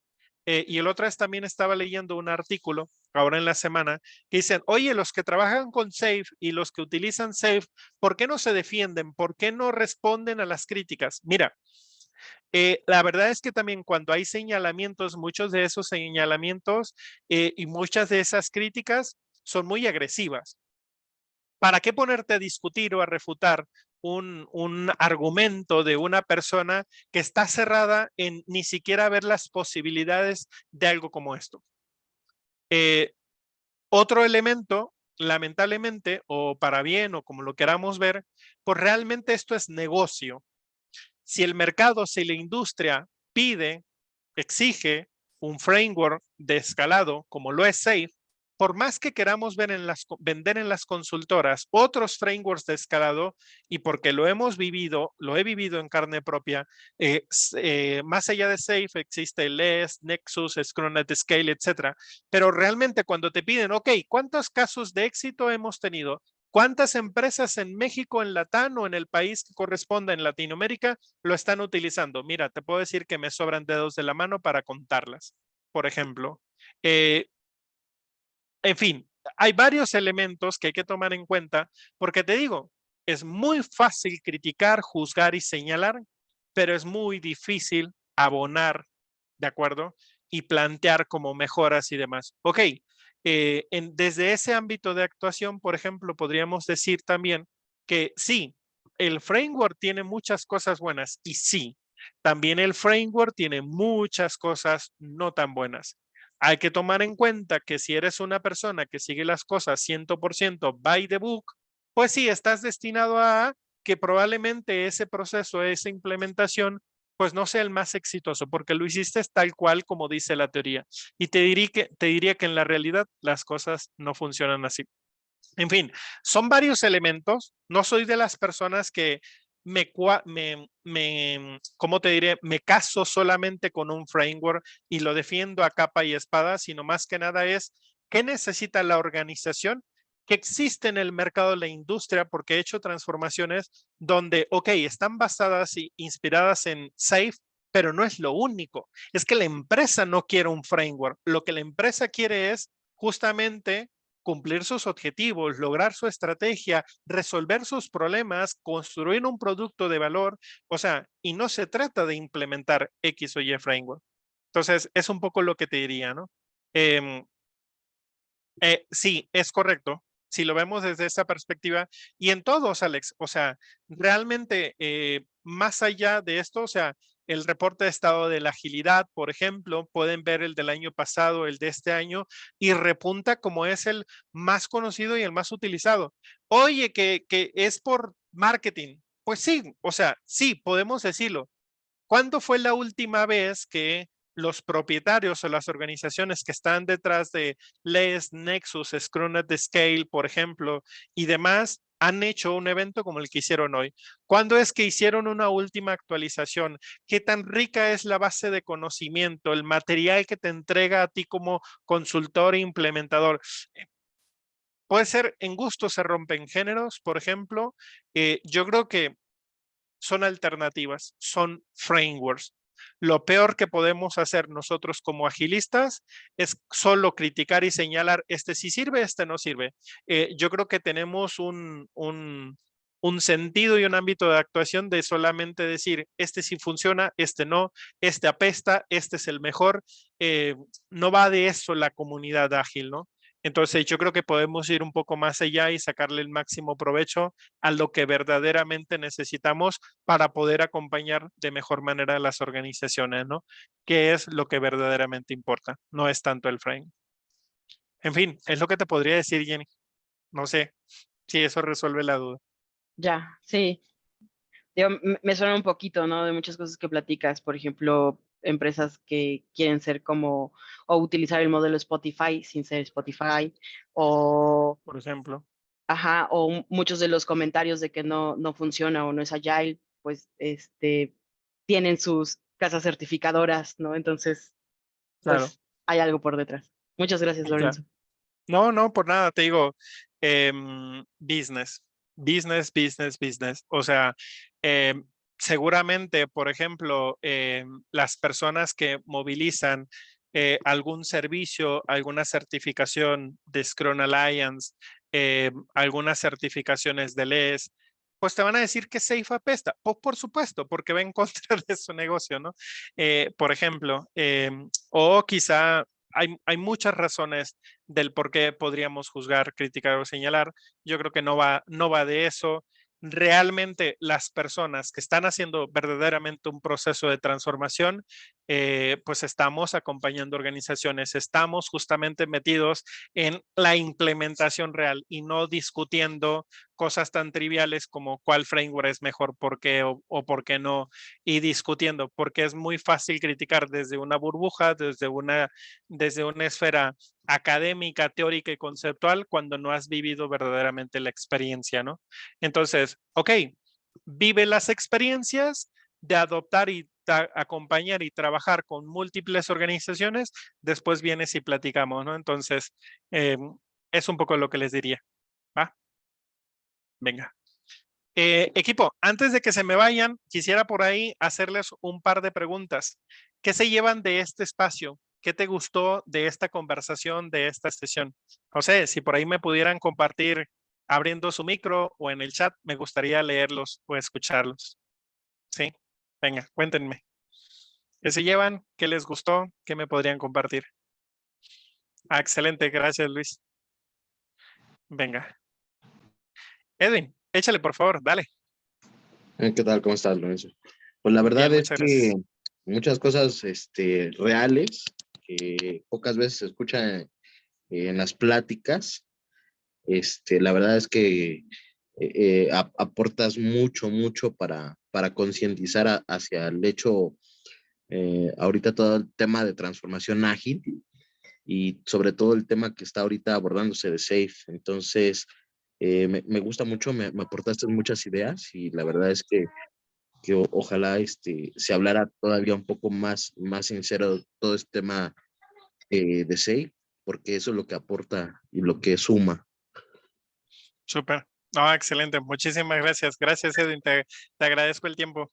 y el otro vez también estaba leyendo un artículo, ahora en la semana, que dicen, oye, los que trabajan con SAFe y los que utilizan SAFe, ¿por qué no se defienden? ¿Por qué no responden a las críticas? Mira, la verdad es que también cuando hay señalamientos, muchos de esos señalamientos y muchas de esas críticas son muy agresivas. ¿Para qué ponerte a discutir o a refutar un argumento de una persona que está cerrada en ni siquiera ver las posibilidades de algo como esto? Otro elemento, lamentablemente, o para bien o como lo queramos ver, pues realmente esto es negocio. Si el mercado, si la industria pide, exige un framework de escalado como lo es SAFe, por más que queramos vender en las consultoras otros frameworks de escalado, y porque lo hemos vivido, lo he vivido en carne propia, más allá de SAFe existe LESS, Nexus, Scrum at Scale, etcétera. Pero realmente cuando te piden, ok, ¿cuántos casos de éxito hemos tenido? ¿Cuántas empresas en México, en Latam o en el país que corresponda en Latinoamérica lo están utilizando? Mira, te puedo decir que me sobran dedos de la mano para contarlas, por ejemplo. En fin, hay varios elementos que hay que tomar en cuenta porque te digo, es muy fácil criticar, juzgar y señalar, pero es muy difícil abonar, ¿de acuerdo? Y plantear como mejoras y demás. Ok, desde ese ámbito de actuación, por ejemplo, podríamos decir también que sí, el framework tiene muchas cosas buenas y sí, también el framework tiene muchas cosas no tan buenas. Hay que tomar en cuenta que si eres una persona que sigue las cosas 100% by the book, pues sí, estás destinado a que probablemente ese proceso, esa implementación, pues no sea el más exitoso, porque lo hiciste tal cual como dice la teoría. Y te diría que en la realidad las cosas no funcionan así. En fin, son varios elementos. No soy de las personas que ¿cómo te diré? Me caso solamente con un framework y lo defiendo a capa y espada, sino más que nada es qué necesita la organización, que existe en el mercado de la industria, porque he hecho transformaciones donde, ok, están basadas y inspiradas en SAFe, pero no es lo único. Es que la empresa no quiere un framework. Lo que la empresa quiere es justamente cumplir sus objetivos, lograr su estrategia, resolver sus problemas, construir un producto de valor, o sea, y no se trata de implementar X o Y framework. Entonces, es un poco lo que te diría, ¿no? Sí, es correcto. Si lo vemos desde esa perspectiva, y en todos, Alex, o sea, realmente más allá de esto, o sea, el reporte de estado de la agilidad, por ejemplo, pueden ver el del año pasado, el de este año, y repunta como es el más conocido y el más utilizado. Oye, que es por marketing. Pues sí, o sea, sí, podemos decirlo. ¿Cuándo fue la última vez que los propietarios o las organizaciones que están detrás de LES, Nexus, Scrum at the Scale, por ejemplo, y demás, han hecho un evento como el que hicieron hoy? ¿Cuándo es que hicieron una última actualización? ¿Qué tan rica es la base de conocimiento, el material que te entrega a ti como consultor e implementador? Puede ser en gusto se rompen géneros, por ejemplo. Yo creo que son alternativas, son frameworks. Lo peor que podemos hacer nosotros como agilistas es solo criticar y señalar, este sí sirve, este no sirve. Yo creo que tenemos un sentido y un ámbito de actuación de solamente decir, este sí funciona, este no, este apesta, este es el mejor. No va de eso la comunidad ágil, ¿no? Entonces yo creo que podemos ir un poco más allá y sacarle el máximo provecho a lo que verdaderamente necesitamos para poder acompañar de mejor manera a las organizaciones, ¿no? ¿Qué es lo que verdaderamente importa? No es tanto el frame. En fin, es lo que te podría decir, Jenny. No sé si eso resuelve la duda. Ya, sí. Digo, me suena un poquito, ¿no? De muchas cosas que platicas, por ejemplo, empresas que quieren ser como, o utilizar el modelo Spotify sin ser Spotify, o, Por ejemplo, ajá, o muchos de los comentarios de que no funciona o no es agile, pues, tienen sus casas certificadoras, ¿no? Entonces, claro, pues, hay algo por detrás. Muchas gracias, claro. Lorenzo. No, no, por nada, te digo, business, business. O sea, seguramente, por ejemplo, las personas que movilizan algún servicio, alguna certificación de Scrum Alliance, algunas certificaciones de LES, pues te van a decir que Safe apesta. Pues por supuesto, porque va en contra de su negocio, ¿no? Por ejemplo, o quizá hay muchas razones del por qué podríamos juzgar, criticar o señalar. Yo creo que no va de eso. Realmente las personas que están haciendo verdaderamente un proceso de transformación, pues estamos acompañando organizaciones, estamos justamente metidos en la implementación real y no discutiendo cosas tan triviales como cuál framework es mejor, por qué o por qué no, y discutiendo, porque es muy fácil criticar desde una burbuja, desde una esfera académica, teórica y conceptual cuando no has vivido verdaderamente la experiencia, ¿no? Entonces, ok, vive las experiencias de adoptar y acompañar y trabajar con múltiples organizaciones, después vienes y platicamos, ¿no? Entonces, es un poco lo que les diría, ¿va? Venga. Equipo, antes de que se me vayan, quisiera por ahí hacerles un par de preguntas. ¿Qué se llevan de este espacio? ¿Qué te gustó de esta conversación, de esta sesión? No sé, si por ahí me pudieran compartir abriendo su micro o en el chat, me gustaría leerlos o escucharlos. Sí, venga, cuéntenme. ¿Qué se llevan? ¿Qué les gustó? ¿Qué me podrían compartir? Excelente, gracias Luis. Venga. Edwin, échale por favor, dale. ¿Qué tal? ¿Cómo estás, Lorenzo? Pues la Bien, verdad es muchas que gracias. muchas cosas reales que pocas veces se escuchan en las pláticas, la verdad es que aportas mucho para concientizar hacia el hecho, ahorita todo el tema de transformación ágil y sobre todo el tema que está ahorita abordándose de SAFe. Entonces, me gusta mucho, me aportaste muchas ideas y la verdad es que ojalá se hablara todavía un poco más sincero todo este tema de SAFe, porque eso es lo que aporta y lo que suma. Súper. No, excelente. Muchísimas gracias. Gracias, Edwin. Te agradezco el tiempo.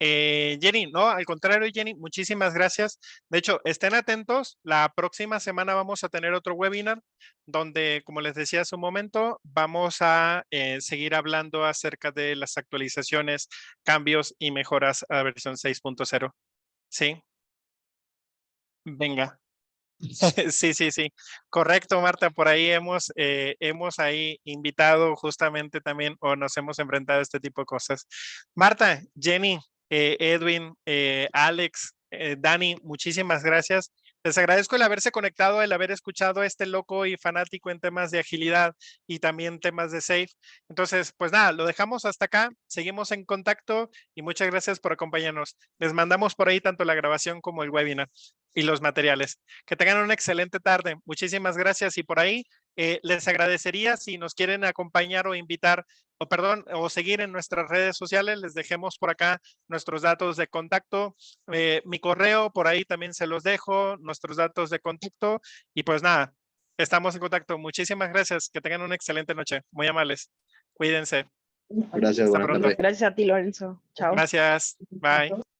Jenny, no, al contrario, Jenny, muchísimas gracias. De hecho, estén atentos. La próxima semana vamos a tener otro webinar donde, como les decía hace un momento, vamos a seguir hablando acerca de las actualizaciones, cambios y mejoras a la versión 6.0. ¿Sí? Venga. Sí. Correcto, Marta. Por ahí hemos ahí invitado justamente también o nos hemos enfrentado a este tipo de cosas. Marta, Jenny, Edwin, Alex, Dani, muchísimas gracias. Les agradezco el haberse conectado, el haber escuchado a este loco y fanático en temas de agilidad y también temas de SAFe. Entonces, pues nada, lo dejamos hasta acá. Seguimos en contacto y muchas gracias por acompañarnos. Les mandamos por ahí tanto la grabación como el webinar y los materiales. Que tengan una excelente tarde. Muchísimas gracias. Y por ahí les agradecería si nos quieren acompañar o invitar, o seguir en nuestras redes sociales, les dejemos por acá nuestros datos de contacto. Mi correo, por ahí también se los dejo, nuestros datos de contacto. Y pues nada, estamos en contacto. Muchísimas gracias. Que tengan una excelente noche. Muy amables. Cuídense. Gracias, Hasta buenas pronto. tardes. Gracias a ti, Lorenzo. Chao. Gracias. Bye.